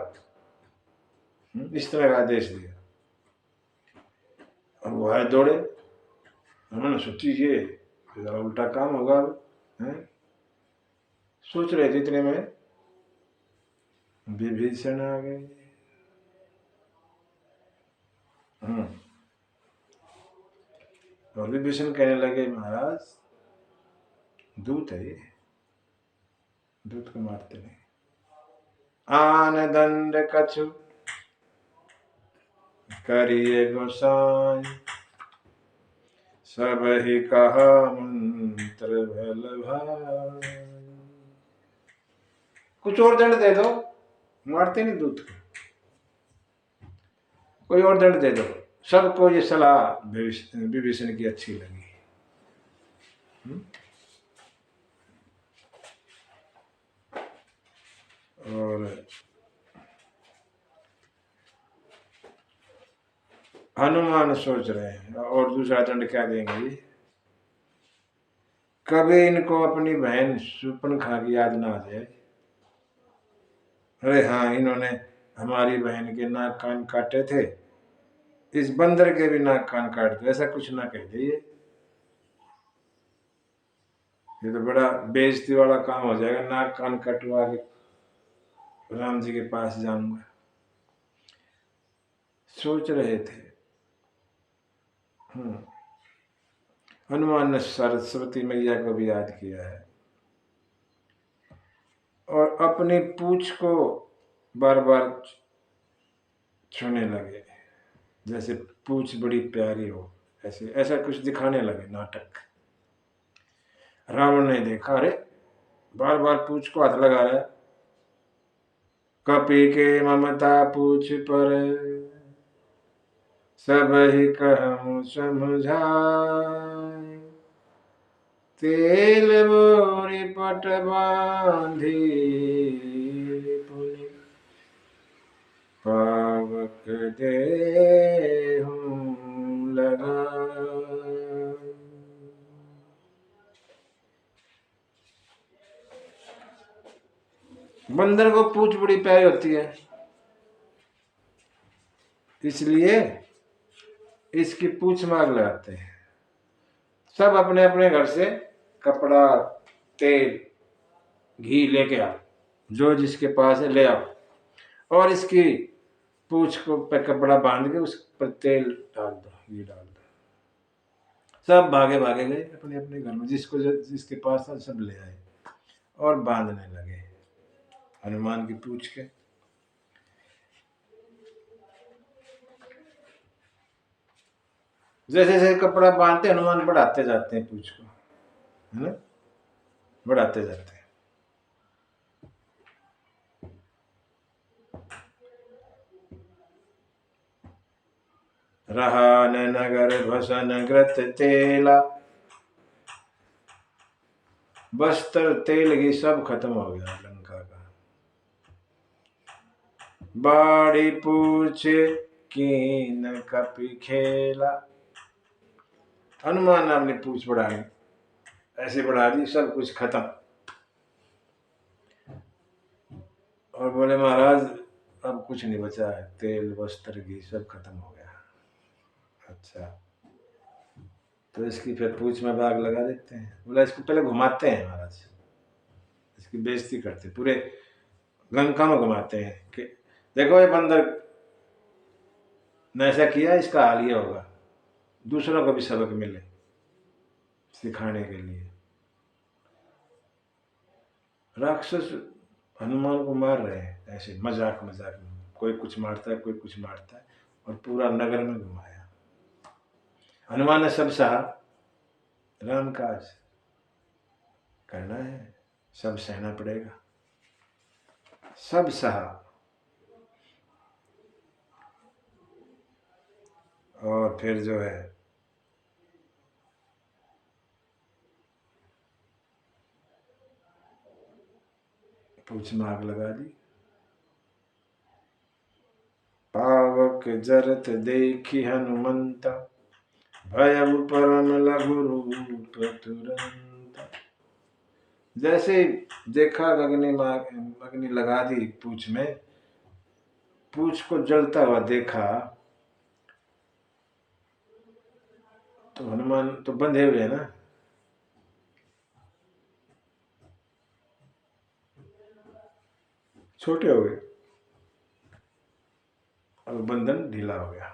इस तरह का आदेश दिया। और वो आए दौड़े, उन्होंने सोची ये उल्टा काम होगा। सोच रहे थे इतने में विभीषण आ गए। और विभीषण कहने लगे महाराज दूत है ये, दूत को मारते नहीं। आन दंड कछु करिए गोसाई सब ही कहा मंत्र भल भाई। कुछ और दंड दे दो, मारते नहीं दूत को, कोई और दंड दे दो। सबको ये सलाह विभीषण की अच्छी लगी। और हनुमान सोच रहे हैं और दूसरा दंड क्या देंगे जी। कभी इनको अपनी बहन शूर्पणखा की याद ना आ जाए, अरे हाँ इन्होंने हमारी बहन के नाक कान काटे थे, इस बंदर के भी नाक कान काट दो, ऐसा कुछ ना कह दे। ये तो बड़ा बेइज्जती वाला काम हो जाएगा, नाक कान कटवा के राम जी के पास जाऊंगा। सोच रहे थे। हनुमान ने सरस्वती मैया को भी याद किया है और अपनी पूंछ को बार बार छूने लगे, जैसे पूंछ बड़ी प्यारी हो, ऐसे ऐसा कुछ दिखाने लगे नाटक। रावण ने देखा, अरे बार बार पूंछ को हाथ लगा रहा है, कपि के ममता पूछ पर सब ही कहूँ समझाए, तेल बोरी पट बांधी पुनि पावक देहु लगा। बंदर को पूंछ बड़ी प्यारी होती है, इसलिए इसकी पूंछ मांग लगाते हैं। सब अपने अपने घर से कपड़ा, तेल, घी लेके आओ, जो जिसके पास है ले आओ, और इसकी पूंछ को पे कपड़ा बांध के उस पर तेल डाल दो, घी डाल दो। सब भागे भागे गए अपने अपने घर में, जिसको जिसके पास था सब ले आए और बांधने लगे हनुमान की पूंछ के। जैसे जैसे कपड़ा बांधते हनुमान बढ़ाते जाते हैं पूंछ को, है ना, बढ़ाते जाते हैं। रहा न नगर भसन ग्रत तेला, बस्तर तेल घी सब खत्म हो गया लंका का। बाड़ी पूछ कीन कपि खेला, हनुमान ने अपनी पूछ बढ़ाई, ऐसे बढ़ा दी सब कुछ खत्म, और बोले महाराज अब कुछ नहीं बचा है, तेल वस्त्र घी सब खत्म हो गया। अच्छा, तो इसकी फिर पूछ में दाग लगा देते हैं। बोला इसको पहले घुमाते हैं महाराज, इसकी बेइज्जती करते, पूरे लंका में घुमाते हैं कि देखो ये बंदर ने ऐसा किया, इसका हाल ये होगा, दूसरों को भी सबक मिले सिखाने के लिए। राक्षस हनुमान को मार रहे हैं ऐसे मजाक मजाक में, कोई कुछ मारता है कोई कुछ मारता है, और पूरा नगर में घुमाया। हनुमान ने सब सहा, राम काज करना है, सब सहना पड़ेगा, सब सहा। और फिर जो है पूछ में आग लगा दी। पावक जरत देखी हनुमंता, भयउ परम लघु रूप तुरंत। जैसे देखा अग्नि लगा दी पूछ में, पूछ को जलता हुआ देखा, तो हनुमान तो बंधे हुए हैं ना, छोटे हो गए और बंधन ढीला हो गया,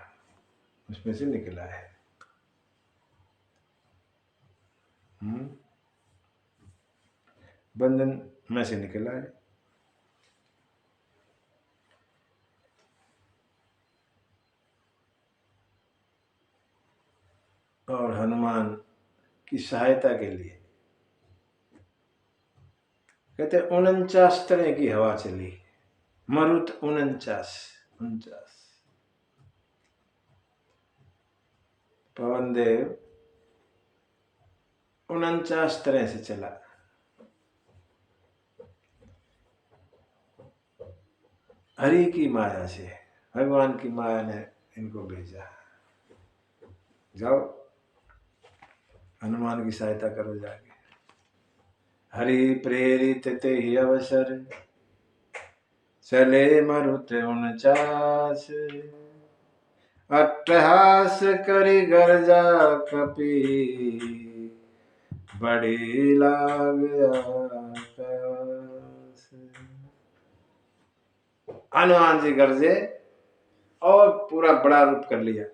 उसमें से निकला है। बंधन में से निकला है। और हनुमान की सहायता के लिए कहते 49 तरह की हवा चली, मरुत 49 पवन देव 49 तरह से चला। हरि की माया से, भगवान की माया ने इनको भेजा, जाओ हनुमान की सहायता करो जाके। हरि प्रेरित ते ही अवसर, चले मरुत 49। अट्टहास करि गर्जा कपि, बड़ी लाग आकाश। हनुमान जी गरजे और पूरा बड़ा रूप कर लिया।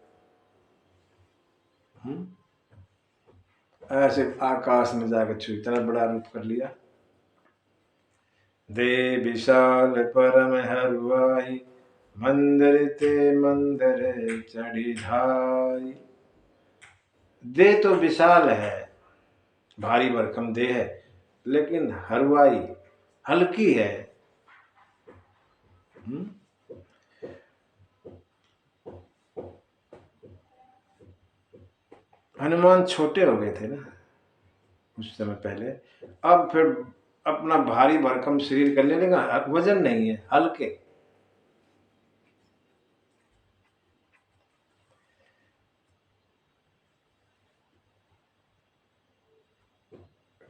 ऐसे आकाश में जाकर छू, इतना बड़ा रूप कर लिया। दे विशाल परम हरुआई, मंदिर ते मंदिर चढ़ी धाई। दे तो विशाल है, भारी भरकम दे है, लेकिन हरुआई हल्की है। हनुमान छोटे हो गए थे ना उस समय पहले, अब फिर अपना भारी भरकम शरीर कर लेने का, वजन नहीं है, हल्के।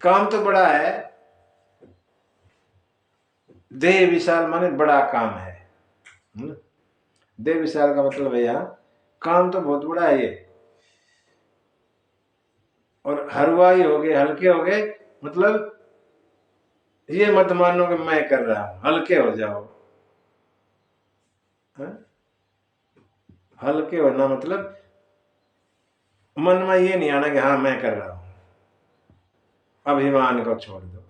काम तो बड़ा है, देह विशाल माने बड़ा काम है। देह विशाल का मतलब है यहाँ काम तो बहुत बड़ा है ये। और हरवाई हो गए, हल्के हो गए, मतलब ये मत मानो कि मैं कर रहा हूं, हल्के हो जाओ। हल्के होना मतलब मन में ये नहीं आना कि हाँ मैं कर रहा हूं। अभिमान को छोड़ दो,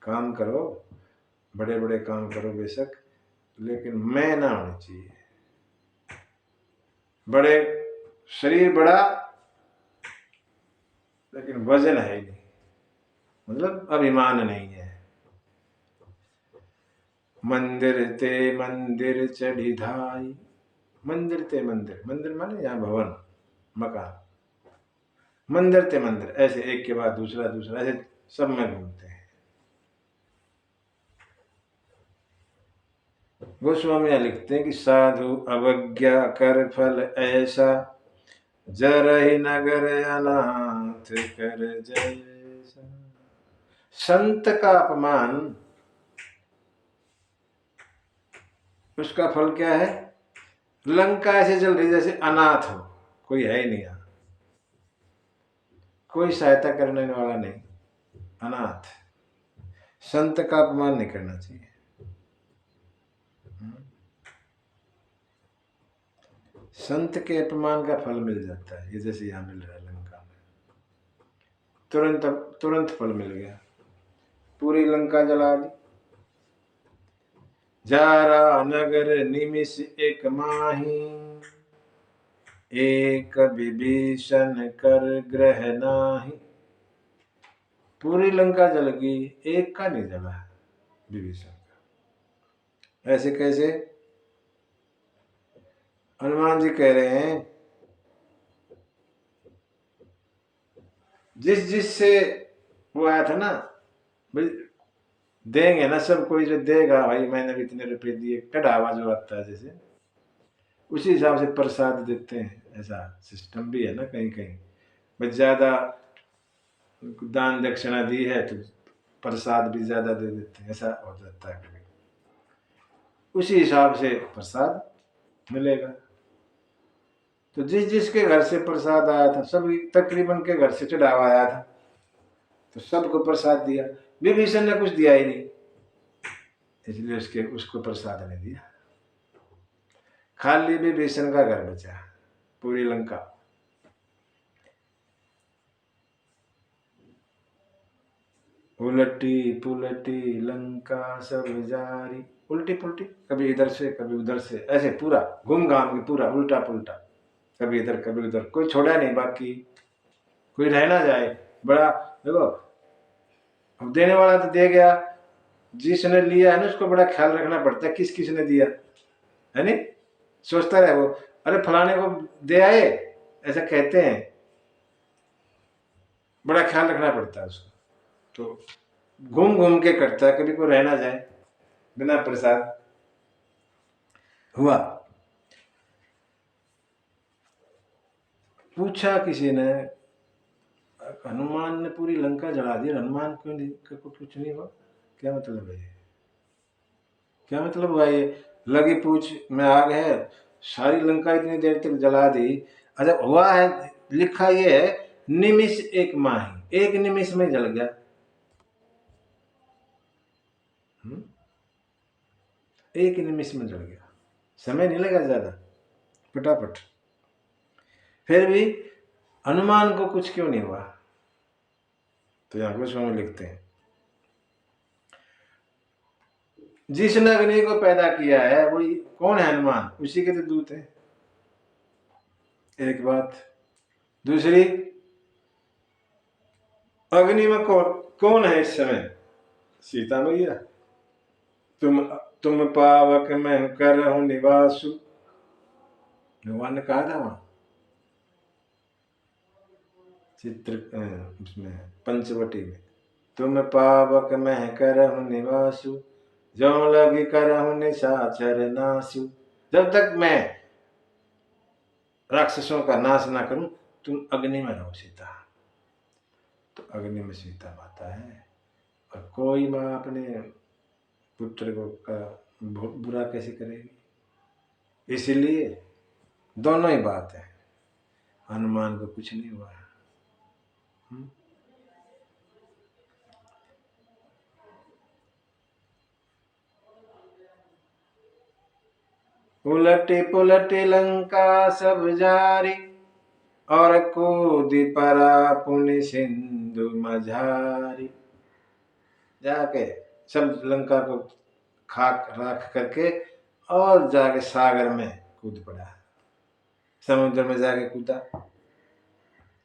काम करो, बड़े बड़े काम करो बेशक, लेकिन मैं ना होनी चाहिए। बड़े शरीर बड़ा लेकिन वजन है नहीं, मतलब अभिमान नहीं है। मंदिर ते मंदिर चढ़ी धाई। मंदिर ते मंदिर, मंदिर माने यहाँ भवन मकान, मंदिर ते मंदिर, ऐसे एक के बाद दूसरा दूसरा, ऐसे सब में घूमते हैं। गोस्वामी लिखते हैं कि साधु अवज्ञा कर फल ऐसा, जरहि नगर अनाथ कर जैसा। संत का अपमान, उसका फल क्या है? लंका ऐसे चल रही जैसे अनाथ हो, कोई है ही नहीं यहाँ, कोई सहायता करने वाला नहीं, अनाथ। संत का अपमान नहीं करना चाहिए। संत के अपमान का फल मिल जाता है, ये जैसे यहाँ मिल रहा है लंका में, तुरंत तुरंत फल मिल गया, पूरी लंका जला दी। जारा नगर निमिष एक माही, एक विभीषण कर ग्रह नाही। पूरी लंका जल गई, एक का नहीं जला, विभीषण का। ऐसे कैसे? हनुमान जी कह रहे हैं जिस जिससे वो आया था ना, भाई देंगे ना सब, कोई जो देगा भाई मैंने भी इतने रुपए दिए, कढ़ावा जो आता है जैसे, उसी हिसाब से प्रसाद देते हैं। ऐसा सिस्टम भी है ना कहीं कहीं, भाई ज्यादा दान दक्षिणा दी है तो प्रसाद भी ज्यादा दे देते हैं, ऐसा हो जाता है कभी। उसी हिसाब से प्रसाद मिलेगा। तो जिस जिसके घर से प्रसाद आया था, सब तकरीबन के घर से चढ़ावा आया था, तो सबको प्रसाद दिया। विभीषण ने कुछ दिया ही नहीं, इसलिए उसको प्रसाद नहीं दिया। खाली विभीषण का घर बचा, पूरी लंका। उलटी पुलटी लंका सब जारी, उल्टी पुलटी, कभी इधर से कभी उधर से, ऐसे पूरा घूम घाम के, पूरा उल्टा पुल्टा, कभी इधर कभी उधर, कोई छोड़ा नहीं बाकी, कोई रह ना जाए। बड़ा देखो, अब देने वाला तो दे गया, जिसने लिया है ना उसको बड़ा ख्याल रखना पड़ता है किस किसने दिया है, नहीं सोचता रहे वो, अरे फलाने को दे आए, ऐसा कहते हैं, बड़ा ख्याल रखना पड़ता है उसको। तो घूम घूम के करता है, कभी कोई रह ना जाए बिना प्रसाद। हुआ, पूछा किसी ने, हनुमान ने पूरी लंका जला दी, हनुमान क्यों नहीं, कुछ नहीं हुआ? क्या मतलब है? क्या मतलब हुआ ये? लगी पूछ में आग है, सारी लंका इतनी देर तक जला दी। अच्छा हुआ है, लिखा ये है निमिष एक माही, एक निमिष में जल गया। एक निमिष में जल गया, समय नहीं लगा ज्यादा, फटाफट। फिर भी हनुमान को कुछ क्यों नहीं हुआ? तो यहां कुछ में लिखते हैं, जिसने अग्नि को पैदा किया है वो कौन है? हनुमान, उसी के तो दूत है। एक बात। दूसरी, अग्नि में कौन है इस समय? सीता मैया। तुम पावक में करहु निवासु, भगवान ने कहा था वहां चित्र उसमें पंचवटी में, तुम पावक में करहु निवासु, जो लगी करहु निशाचर नासु। जब तक मैं राक्षसों का नाश ना करूं तुम अग्नि में रहो सीता। तो अग्नि में सीता माता है, और कोई माँ अपने पुत्र को का बुरा कैसे करेगी? इसलिए दोनों ही बात है, हनुमान को कुछ नहीं हुआ। उलटी पुलटी लंका सब जारी, और कूदी परा पुनि सिंधु मझारी। जाके सब लंका को खाक राख करके और जाके सागर में कूद पड़ा, समुद्र में जाके कूदा।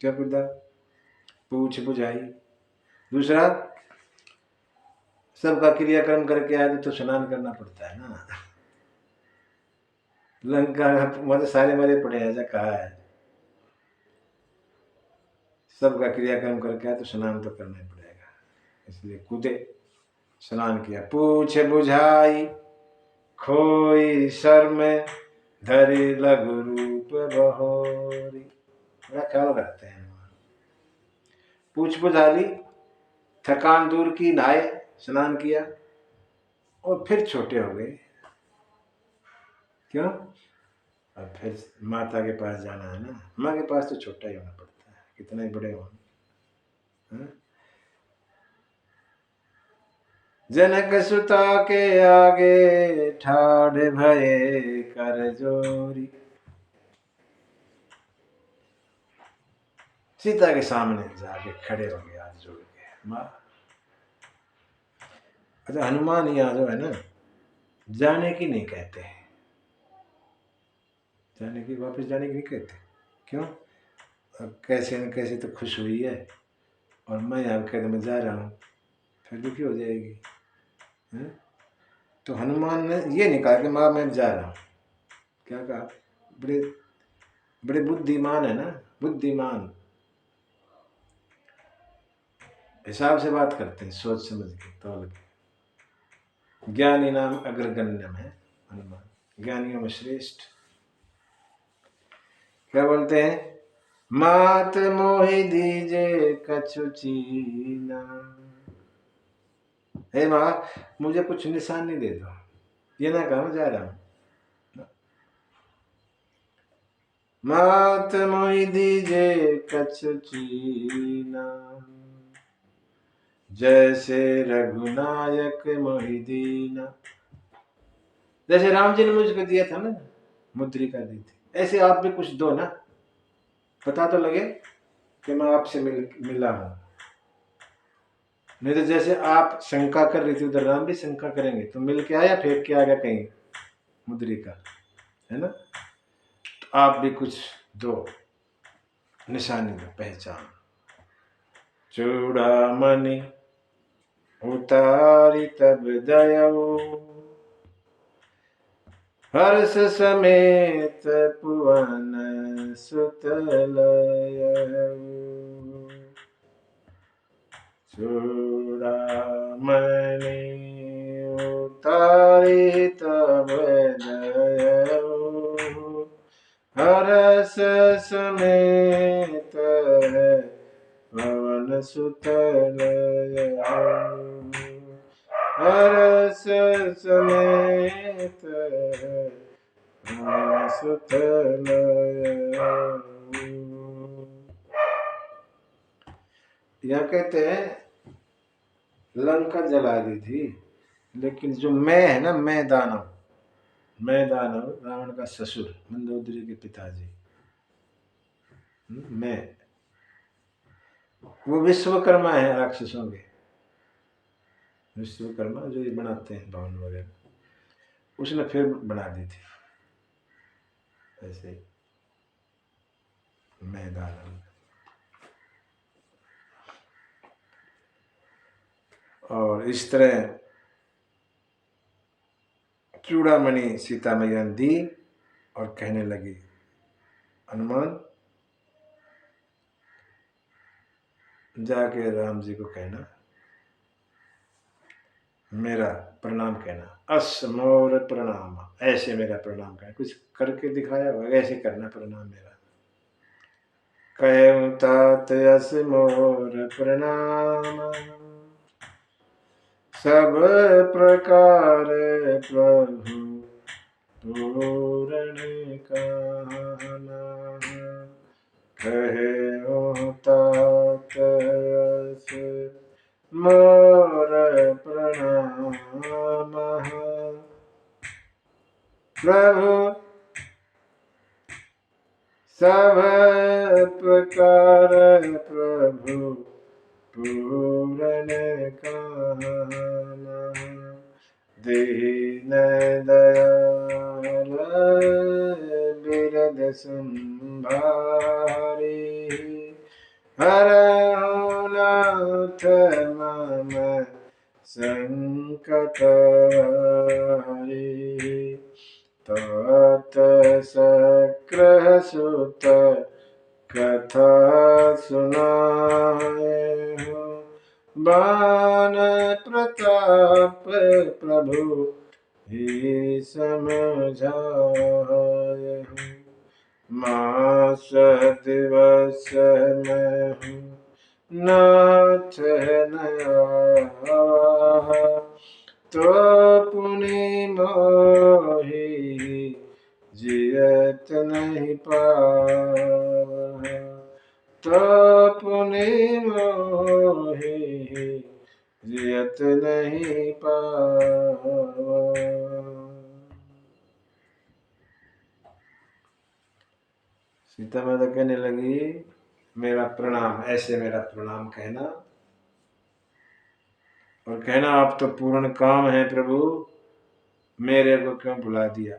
क्या कूदा? पूछ बुझाई। दूसरा, सबका क्रियाक्रम करके आए तो स्नान करना पड़ता है ना। लंका मतलब सारे मरे पड़े हैं, ऐसा कहा है। सबका क्रियाक्रम करके आए तो स्नान तो करना ही पड़ेगा, इसलिए कूदे, स्नान किया। पूछ बुझाई खोई सर में, धरी लघु रूप बहोरी। बड़ा ख्याल रखते हैं। पूछ बुझा ली, थकान दूर की, नहाए, स्नान किया, और फिर छोटे हो गए। क्यों? अब फिर माता के पास जाना है ना, माँ के पास तो छोटा ही होना पड़ता है, कितना ही बड़े हो। जनक सुता के आगे ठाड़ भये कर जोरी। सीता के सामने जाके खड़े हो गए हाथ जोड़ के, माँ। अच्छा हनुमान यहाँ जो है ना, जाने की नहीं कहते हैं, जाने की, वापस जाने की नहीं कहते। क्यों? अब कैसे न कैसे तो खुश हुई है, और मैं यहाँ कह मैं जा रहा हूँ, फिर दुखी हो जाएगी है? तो हनुमान ने ये नहीं कहा कि माँ मैं जा रहा हूँ, क्या कहा? बड़े बड़े बुद्धिमान है ना, बुद्धिमान, हिसाब से बात करते हैं, सोच समझ के, तौल के। ज्ञानी नाम अग्रगण्यम है हनुमान, ज्ञानियों में श्रेष्ठ। क्या बोलते हैं? मात मोहि दीजे कछु चीना, हे माँ मुझे कुछ निशानी दे दो, ये ना कहा मैं जा रहा हूँ। मात मोहि दीजे कछु चीना, जैसे रघुनायक मोहि दीना। जैसे राम जी ने मुझको दिया था ना, मुद्रिका दी थी, ऐसे आप भी कुछ दो ना, पता तो लगे कि मैं आपसे मिला हूं। नहीं तो जैसे आप शंका कर रही थी, उधर राम भी शंका करेंगे, तो मिल के आया, फेंक के आ गया कहीं मुद्रिका, है ना? तो आप भी कुछ दो, निशानी दो, पहचान। चूड़ामणि उतारी तब दयाओ, हर्ष समेत पुवन सुतलय। चूड़ामणि उतारी तब दयाओ, हर्ष समेत सुतलय हरस समेत सुतलय। यह कहते हैं लंका जला दी थी, लेकिन जो मैं है ना, मैं दानव रावण का ससुर, मंदोदरी के पिताजी, मैं, वो विश्वकर्मा है राक्षसों के, विश्वकर्मा जो ये बनाते हैं भवन वगैरह, उसने फिर बना दी थी ऐसे मैदान। और इस तरह चूड़ामणि सीता मैया ने दी और कहने लगी, हनुमान जाके राम जी को कहना, मेरा प्रणाम कहना, असमोर प्रणाम, ऐसे मेरा प्रणाम कहना, कुछ करके दिखाया होगा, ऐसे करना प्रणाम मेरा। कहूं तात असमोर प्रणाम, सब प्रकार प्रभु पूरण कहना। कहूं तात असमोर प्रणाम, प्रभु सब प्रकार प्रभु पूरण कहना। दीन दयाल बिरद संभारी, हरहु नाथ मम संकट हरि। तात सक्रह सुत कथा सुनाए, बान प्रताप प्रभु ही समझाए। मास दिवस में हूँ नाथ नया, तो पुनि मोहि जियत नहीं पावा, तो पुनि मोहि जियत नहीं पावा। सीता माता कहने लगी, मेरा प्रणाम, ऐसे मेरा प्रणाम कहना, और कहना आप तो पूर्ण काम है प्रभु, मेरे को क्यों बुला दिया,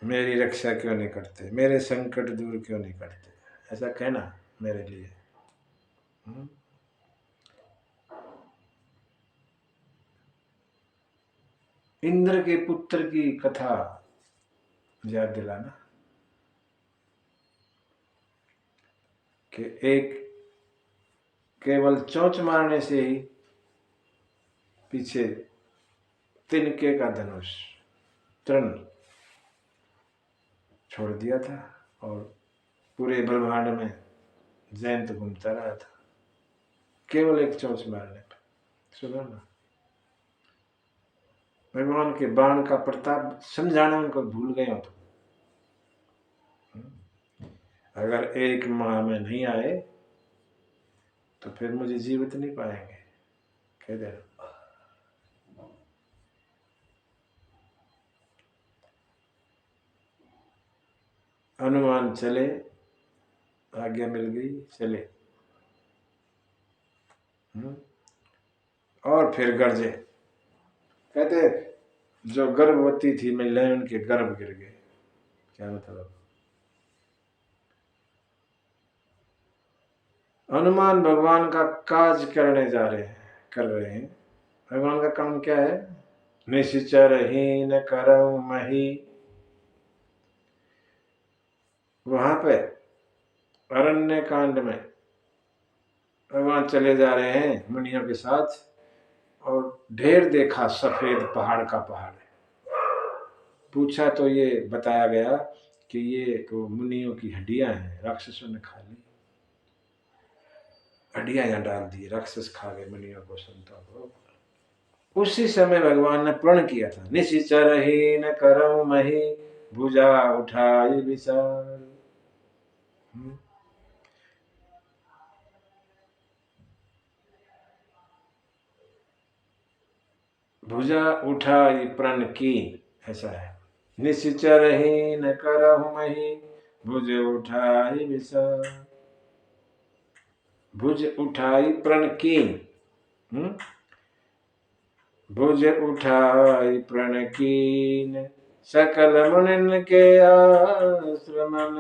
मेरी रक्षा क्यों नहीं करते, मेरे संकट दूर क्यों नहीं करते, ऐसा कहना मेरे लिए। इंद्र के पुत्र की कथा याद दिलाना कि एक केवल चोंच मारने से ही पीछे तिनके का धनुष तृण छोड़ दिया था और पूरे ब्रह्मांड में जयंत घूमता रहा था, केवल एक चोंच मारने पर। सुनो ना, भगवान के बाण का प्रताप समझाना उनको भूल गए हो तो, अगर एक माह में नहीं आए तो फिर मुझे जीवित नहीं पाएंगे, कह दे। हनुमान चले, आज्ञा मिल गई, चले, और फिर गरजे। कहते जो गर्भवती थी महिलाएं उनके गर्भ गिर गए। क्या मतलब? हनुमान भगवान का काज करने जा रहे हैं, कर रहे हैं। भगवान का काम क्या है? निश्चर हीन करऊ मही। वहां पे अरण्य कांड में भगवान चले जा रहे हैं मुनियों के साथ, और ढेर देखा सफेद पहाड़ का पहाड़। पूछा तो ये बताया गया कि ये तो मुनियों की हड्डियां हैं, राक्षसों ने खा ली, हड्डियां यहाँ डाल दी, राक्षस खा गए मुनियों को, संतों को। उसी समय भगवान ने प्रण किया था, निशिचर ही न करम मही, भुजा उठाई विशाल। भुजा उठाई प्रण की, ऐसा है। निशिचर ही न करहु मही, भुज उठाई विशाल। भुज उठाई प्रण की, भुज उठाई प्रण कीन, सकल मुनिन के आश्रमन,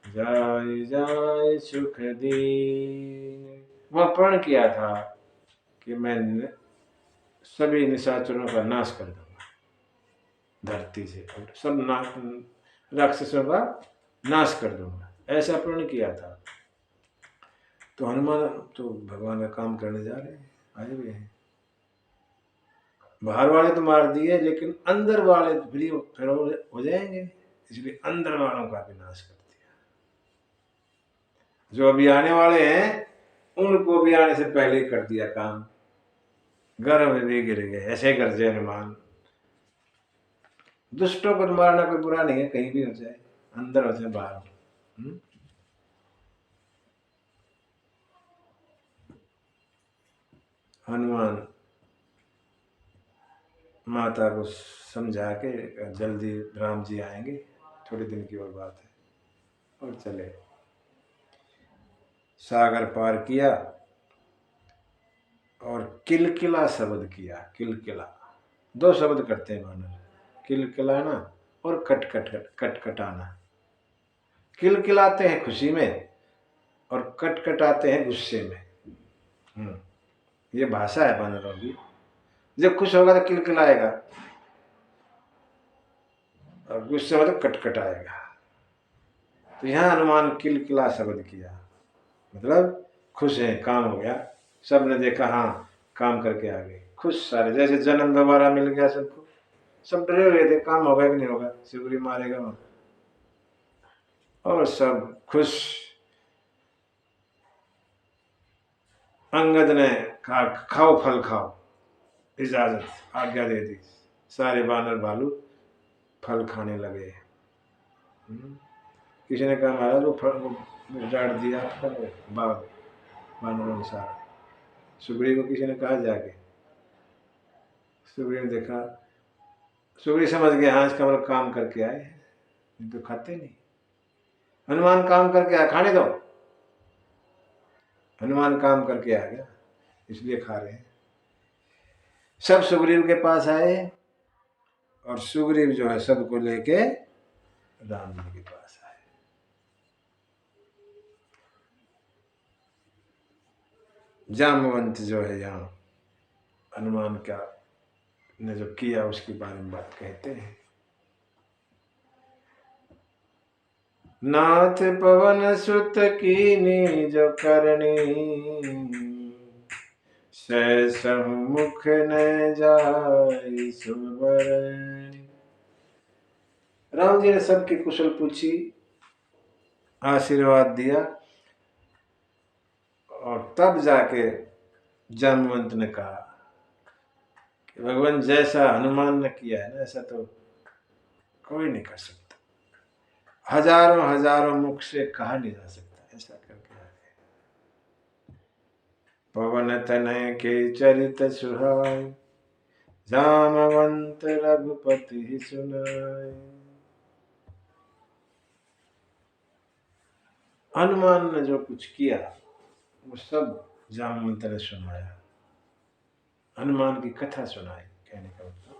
जाय जाय सुख दीन। वह प्रण किया था कि मैं सभी निशाचरों का नाश कर दूंगा धरती से, और सब राक्षसों का नाश कर दूंगा, ऐसा प्रण किया था। तो हनुमान तो भगवान का काम करने जा रहे हैं, आए हुए हैं। बाहर वाले तो मार दिए, लेकिन अंदर वाले फिर हो जाएंगे, इसलिए अंदर वालों का भी नाश कर दिया। जो अभी आने वाले हैं उनको भी आने से पहले कर दिया काम, गर्भ में भी गिर गए। ऐसे कर जाए हनुमान। दुष्टों को मारना कोई बुरा नहीं है, कहीं भी हो जाए, अंदर हो जाए बाहर हो। हनुमान माता को समझा के जल्दी राम जी आएंगे, थोड़े दिन की और बात है, और चले। सागर पार किया और किलकिला शब्द किया। किलकिला, दो शब्द करते हैं मानव, किलकिलाना और कटकटाना। किलकिलाते हैं खुशी में और कटकटाते हैं गुस्से में। ये भाषा है बानरों की। जब खुश होगा तो किलकिलाएगा और गुस्से होगा तो कटकटाएगा। तो यहाँ हनुमान किलकिला शब्द किया, मतलब खुश है, काम हो गया, सबने देखा हाँ काम करके आ गए, खुश सारे, जैसे जन्म दोबारा मिल गया सबको। सब डरे हुए थे, काम होगा कि नहीं होगा, सिकुड़ी मारेगा वहां, और सब खुश। अंगद ने कहा खाओ फल खाओ, इजाजत आज्ञा दे दी। सारे बानर भालू फल खाने लगे। किसी ने कहा महाराज वो फल डांट दिया बाघ, बानरों ने सारा। सुग्रीव को किसी ने कहा जाके, सुग्रीव ने देखा, सुग्रीव समझ गया हाँ इसका मतलब काम करके आए हैं, नहीं तो खाते नहीं। हनुमान काम करके आया, खाने दो। हनुमान काम करके आ गया, इसलिए खा रहे हैं। सब सुग्रीव के पास आए और सुग्रीव जो है सबको लेके राम जी के पास आए। जामवंत जो है यहाँ हनुमान का ने जो किया उसके बारे में बात कहते हैं। नाथ पवन सुत कीनी जो करनी, सहसहु मुख न जाय सुबरनी। राम जी ने सबकी कुशल पूछी, आशीर्वाद दिया, और तब जाके जामवंत ने कहा कि भगवान जैसा हनुमान ने किया है ना, ऐसा तो कोई नहीं कर सकता, हजारों हजारों मुख से कहा नहीं जा सकता, ऐसा करके आगे। पवन तनय के चरित सुहाय, जामवंत रघुपति सुनाय। हनुमान ने जो कुछ किया वो सब जामवंत ने सुनाया, हनुमान की कथा सुनाई, कहने का मतलब।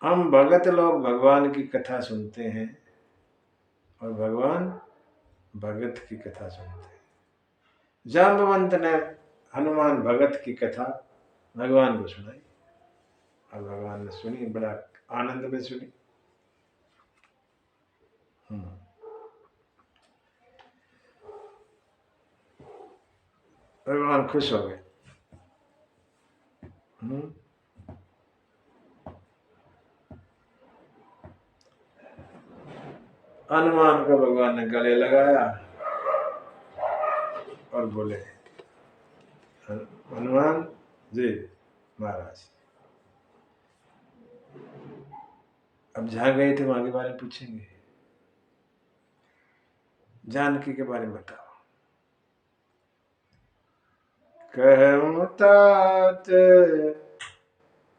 हम भगत लोग भगवान की कथा सुनते हैं और भगवान भगत की कथा सुनते हैं। जाम्बवंत ने हनुमान भगत की कथा भगवान को सुनाई और भगवान ने सुनी, बड़ा आनंद में सुनी। भगवान खुश हो गए। हनुमान को भगवान ने गले लगाया और बोले, हनुमान जी महाराज, अब जहां गए थे वहां के बारे में पूछेंगे, जानकी के बारे में बताओ। कहूं तात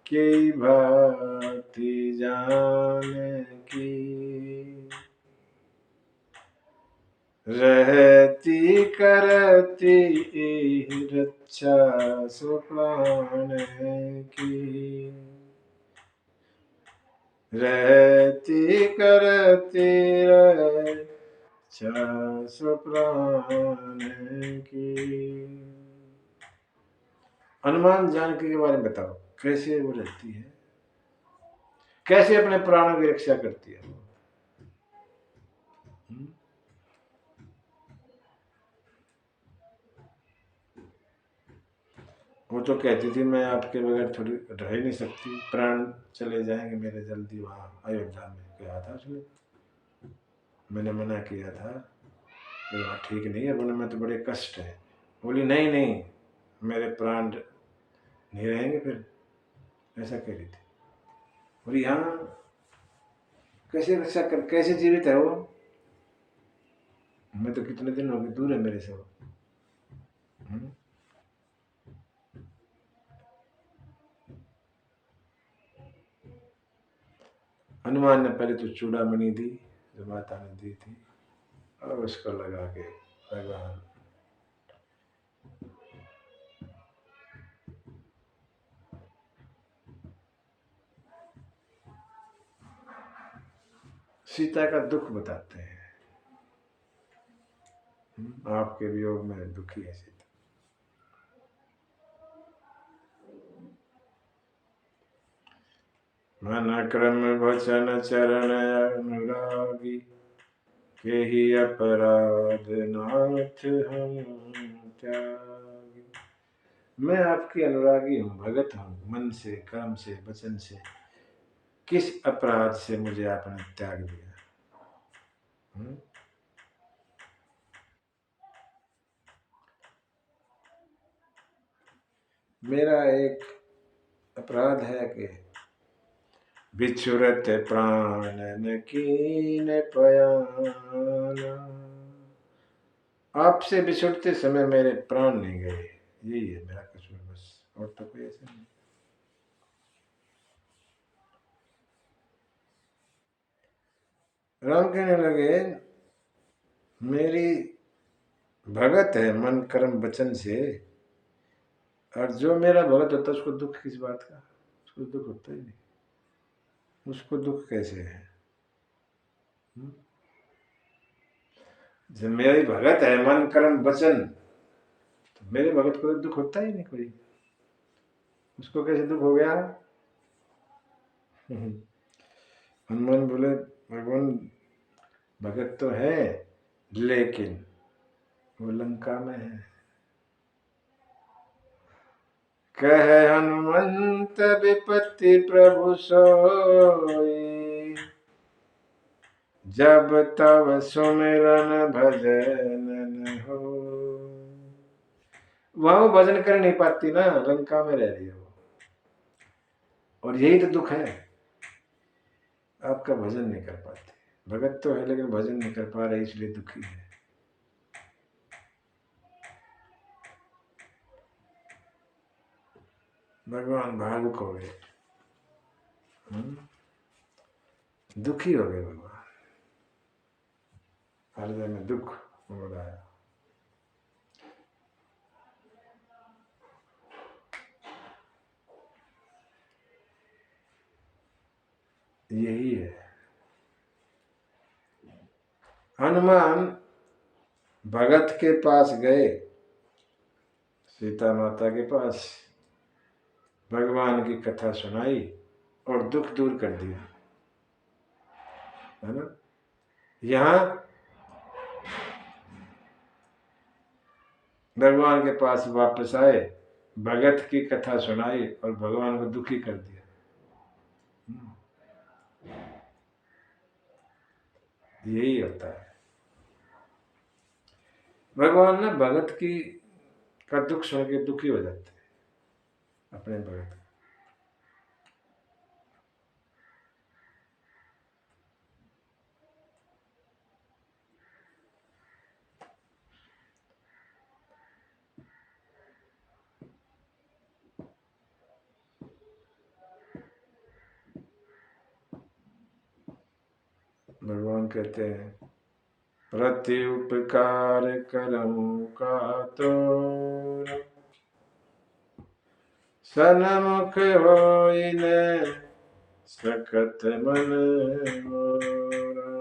की भांति जानकी, रहती करती रक्षा सुप्राण की, रहती करती रक्षा सुप्राण की। हनुमान जानकी के बारे में बताओ, कैसे वो रहती है, कैसे अपने प्राणों की रक्षा करती है। वो तो कहती थी मैं आपके बगैर थोड़ी रह ही नहीं सकती, प्राण चले जाएंगे मेरे जल्दी वहां अयोध्या में, कहा था उसने। मैंने मना किया था कि वहाँ ठीक नहीं है, बोले मैं तो बड़े कष्ट है। बोली नहीं नहीं, मेरे प्राण नहीं रहेंगे फिर, ऐसा कह रही थी। बोली हाँ, कैसे रक्षा कर, कैसे जीवित है वो, मैं तो कितने दिन हो गए, दूर है मेरे से वो। हनुमान ने पहले तो चूड़ामणि दी जो माता ने दी थी, और उसको लगा के भगवान सीता का दुख बताते हैं। आपके वियोग में दुखी है सीता। मन क्रम वचन चरण अनुरागी, के ही अपराध नाथ हम त्यागी। मैं आपकी अनुरागी हूँ, भगत हूँ, मन से, कर्म से, वचन से, किस अपराध से मुझे आपने त्याग दिया। मेरा एक अपराध है कि बिछुरत प्राणन कीन पयाना, आपसे बिछुड़ते समय मेरे प्राण नहीं गए, यही है मेरा कसूर बस, और तो कोई ऐसा नहीं। राम कहने लगे, मेरी भगत है मन कर्म वचन से, और जो मेरा भगत होता है उसको दुख किस बात का, उसको दुख होता ही नहीं, उसको दुख कैसे है। जब मेरी भगत है मन कर्म वचन, तो मेरे भगत को तो दुख होता ही नहीं कोई, उसको कैसे दुख हो गया। हनुमान बोले, भगवान भगत तो है लेकिन वो लंका में है। कह हनुमंत विपत्ति प्रभु सोई, जब तब सुमिरन भजन न हो। वहां वो भजन कर नहीं पाती ना, लंका में रह रही है वो, और यही तो दुख है, आपका भजन नहीं कर पाती। भगत तो है लेकिन भजन नहीं कर पा रहे, इसलिए दुखी है। भगवान भावुक हो गए, दुखी हो गए भगवान, हृदय में दुख हो रहा है। यही है। हनुमान भगत के पास गए, सीता माता के पास, भगवान की कथा सुनाई और दुख दूर कर दिया, है ना। यहाँ भगवान के पास वापस आए, भगत की कथा सुनाई और भगवान को दुखी कर दिया। यही होता है। भगवान ना भगत की का दुख सुन के दुखी हो जाते हैं अपने भगत। भगवान कहते हैं प्रति उपकार करऊं का तो सन्मुख होई न सकत मन मोरा।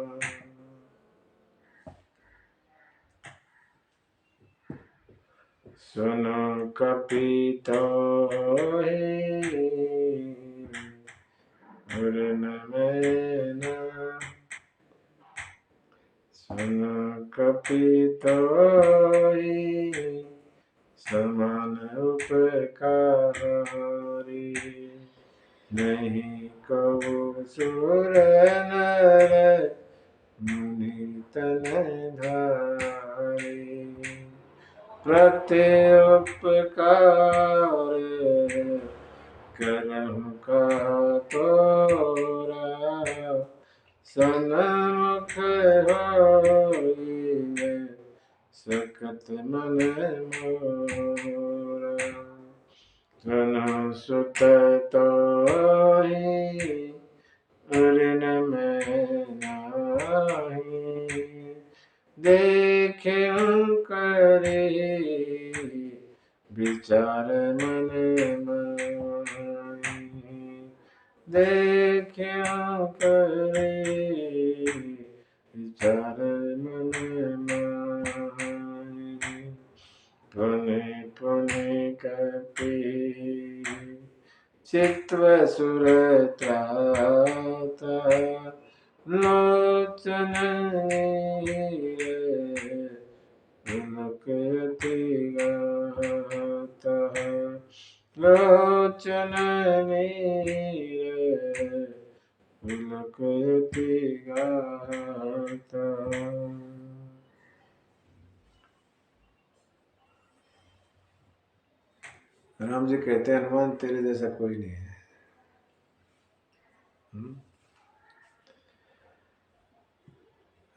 सुनो कपितो हे और न मैना। सुनो कपितो हे समान उपकारी। नहीं कबो सुर नर मुनि तन धारी। प्रति उपकार करहु का तोरा सन्मुख होई न सकत मन मोरा। सुनो सुत तोहि ऋण में नाही। देखे करे विचार मन माही। देखे करे विचार मन माही। पुनि पुनि कपि चित्व सुर त्राता। लोचन नीर पुलक अति गाता। लोचन नीर पुलक अति गाता। राम जी कहते हैं हनुमान तेरे जैसा कोई नहीं है।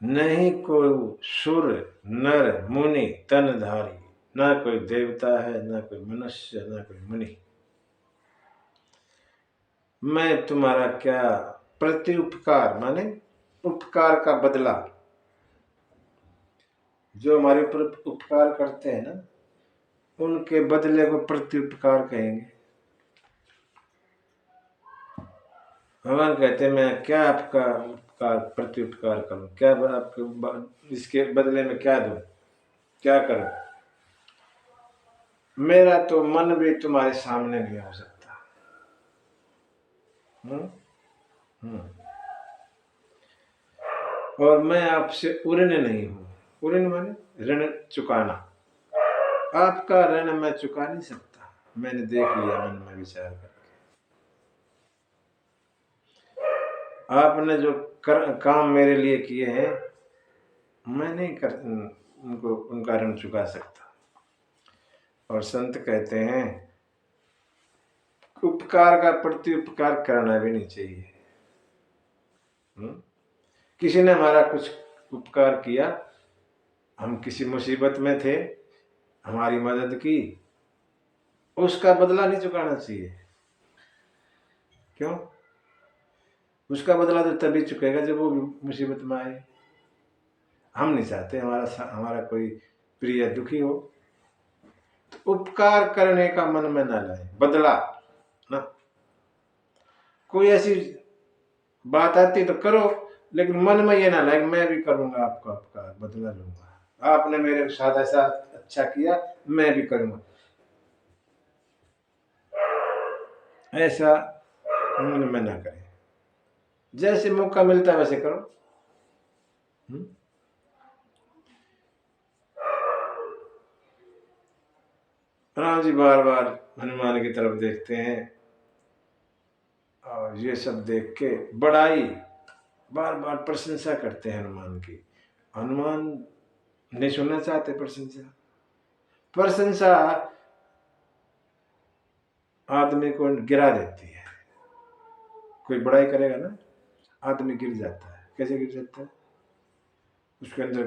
नहीं कोई सुर नर मुनि तनधारी। ना कोई देवता है, ना कोई मनुष्य, ना कोई मुनि। मैं तुम्हारा क्या प्रति उपकार माने उपकार का बदला। जो हमारे ऊपर उपकार करते हैं ना, उनके बदले को प्रति उपकार कहेंगे। भगवान कहते हैं मैं क्या आपका उपकार प्रति उपकार करूं, क्या आपके इसके बदले में क्या दूं, क्या करूं। मेरा तो मन भी तुम्हारे सामने नहीं हो सकता। और मैं आपसे ऋण नहीं हूं। ऋण माने ऋण चुकाना। आपका ऋण मैं चुका नहीं सकता। मैंने देख लिया मन में विचार करके। आपने जो काम मेरे लिए किए हैं, मैं नहीं उनको उनका ऋण चुका सकता। और संत कहते हैं उपकार का प्रति उपकार करना भी नहीं चाहिए। किसी ने हमारा कुछ उपकार किया, हम किसी मुसीबत में थे, हमारी मदद की, उसका बदला नहीं चुकाना चाहिए। क्यों? उसका बदला तो तभी चुकेगा जब वो मुसीबत में आए। हम नहीं चाहते हमारा कोई प्रिय दुखी हो। तो उपकार करने का मन में ना लाए, बदला ना। कोई ऐसी बात आती तो करो, लेकिन मन में ये ना लाए मैं भी करूंगा आपका उपकार, बदला लूंगा। आपने मेरे साथ ऐसा अच्छा किया, मैं भी करूंगा, ऐसा मन में ना करें। जैसे मौका मिलता है वैसे करो। राम जी बार बार हनुमान की तरफ देखते हैं और ये सब देख के बड़ाई बार बार प्रशंसा करते हैं हनुमान की। हनुमान नहीं सुनना चाहते प्रशंसा। प्रशंसा आदमी को गिरा देती है। कोई बड़ाई करेगा ना, आदमी गिर जाता है। कैसे गिर जाता है? उसके अंदर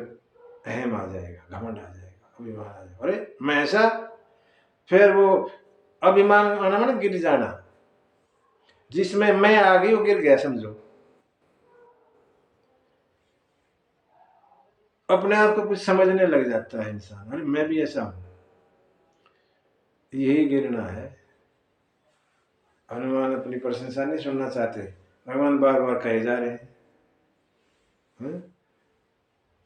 अहम आ जाएगा, घमंड आ जाएगा, अभिमान आ जाएगा। अरे मैं ऐसा, फिर वो अभिमान आना मतलब गिर जाना। जिसमें मैं आ गई वो गिर गया समझो। अपने आप को कुछ समझने लग जाता है इंसान, अरे मैं भी ऐसा हूं। यही गिरना है। हनुमान अपनी प्रशंसा नहीं सुनना चाहते, भगवान बार बार कहे जा रहे हैं।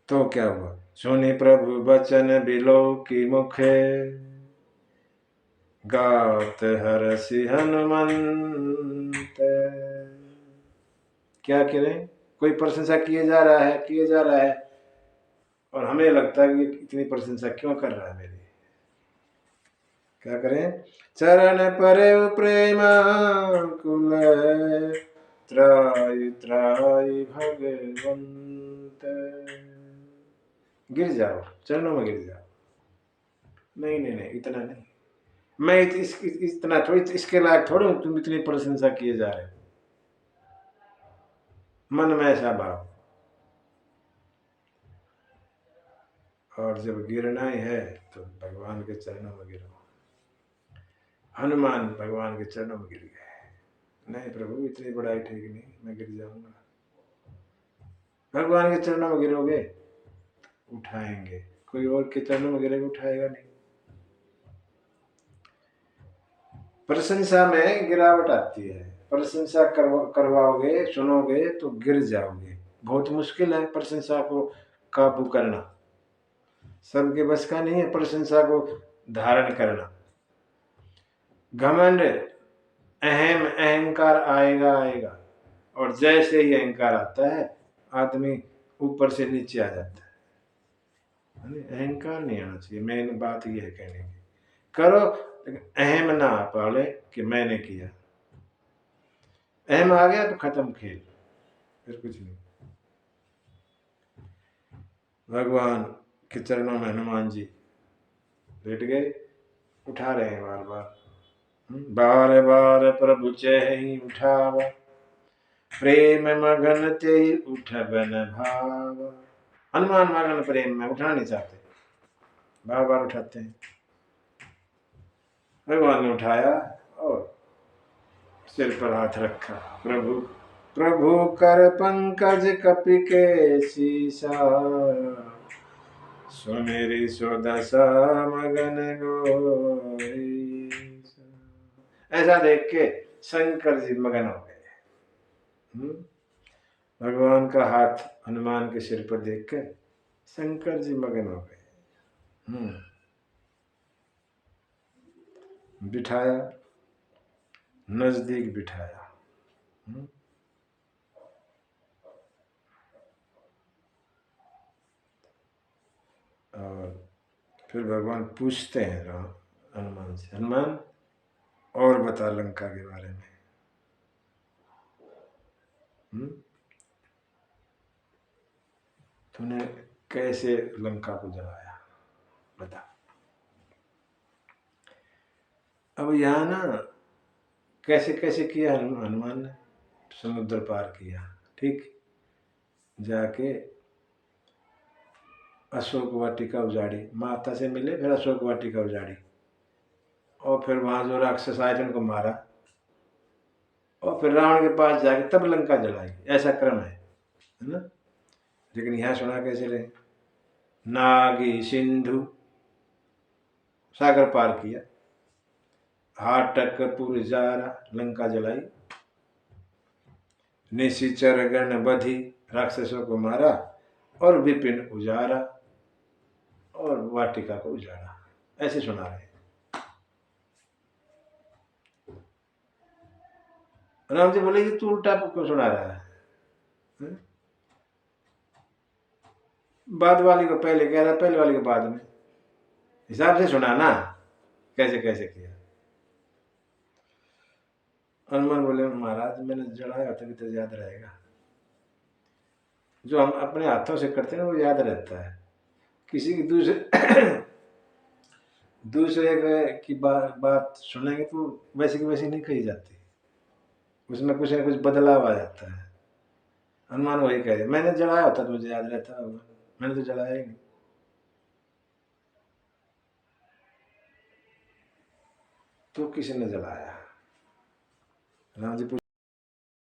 तो क्या हुआ? सुनि प्रभु बचन बिलो की मुखे, गात हरसि हनुमंत। क्या करें? कोई प्रशंसा किए जा रहा है, किए जा रहा है, और हमें लगता है कि इतनी प्रशंसा क्यों कर रहा है मेरी। क्या करें? चरण परे प्रेम कुल, त्राई त्राई भगवंत। गिर जाओ, चरणों में गिर जाओ। नहीं नहीं नहीं, इतना नहीं। मैं इतना थोड़ी, इसके लायक थोड़ी हूं तुम इतनी प्रशंसा किए जा रहे हो। मन में ऐसा भाव। और जब गिरना ही है तो भगवान के चरणों में गिरो। हनुमान भगवान के चरणों में गिर गए। नहीं प्रभु, इतनी बड़ाई ठीक नहीं, मैं गिर जाऊंगा। भगवान के चरणों में गिरोगे, उठाएंगे। कोई और के चरणों में गिरेगा, उठाएगा नहीं। प्रशंसा में गिरावट आती है। प्रशंसा करवाओगे, सुनोगे तो गिर जाओगे। बहुत मुश्किल है प्रशंसा को काबू करना। सबके बस का नहीं है प्रशंसा को धारण करना। घमंड, अहंकार आएगा आएगा, और जैसे ही अहंकार आता है आदमी ऊपर से नीचे आ जाता है। अहंकार नहीं आना चाहिए। मेन बात यह है कहने की, करो लेकिन अहम ना पाले कि मैंने किया। अहम आ गया तो खत्म खेल, फिर कुछ नहीं। भगवान के चरणों में हनुमान जी लेट गए, उठा रहे हैं बार बार। बार बार प्रभु चेहि उठावा, प्रेम मगन ते उठबन भाव। हनुमान मगन प्रेम में, उठा नहीं चाहते, बार बार उठाते हैं। भगवान ने उठाया और सिर पर हाथ रखा। प्रभु प्रभु कर पंकज कपि के सीसा, सुमेरी सुदशा मगन गोई। ऐसा देख के शंकर जी मगन हो गए। भगवान का हाथ हनुमान के सिर पर देख कर शंकर जी मगन हो गए। बिठाया, नजदीक बिठाया। और फिर भगवान पूछते हैं हनुमान से, हनुमान और बता लंका के बारे में। तूने कैसे लंका को जलाया, बता। अब यहाँ ना कैसे कैसे किया हनुमान ने। समुद्र पार किया, ठीक, जाके अशोक वाटिका उजाड़ी, माता से मिले, फिर अशोक वाटिका उजाड़ी, और फिर वहां जो राक्षस आए थे उनको मारा, और फिर रावण के पास जाके तब लंका जलाई। ऐसा क्रम है ना। लेकिन यहाँ सुना कैसे रहे? नागी सिंधु, सागर पार किया, हाटक पुरजारा, लंका जलाई, निशिचर गण बधी, राक्षसों को मारा, और विपिन उजारा, और वाटिका को उजाड़ा। ऐसे सुना रहे। राम जी बोले कि तू उल्टा क्यों सुना रहा है? बाद वाली को पहले कह रहा, पहले वाली को बाद में, हिसाब से सुना ना, कैसे कैसे किया। हनुमान बोले महाराज मैंने जड़ाया तभी तो याद रहेगा। जो हम अपने हाथों से करते हैं वो याद रहता है। किसी की दूसरे दूसरे की बात सुनेंगे तो वैसी की वैसी नहीं कही जाती, उसमें कुछ ना कुछ बदलाव आ जाता है। हनुमान वही कह रहे, मैंने जलाया होता तो मुझे याद रहता होगा, मैंने तो जलाया ही नहीं। तो किसी ने जलाया? राम जी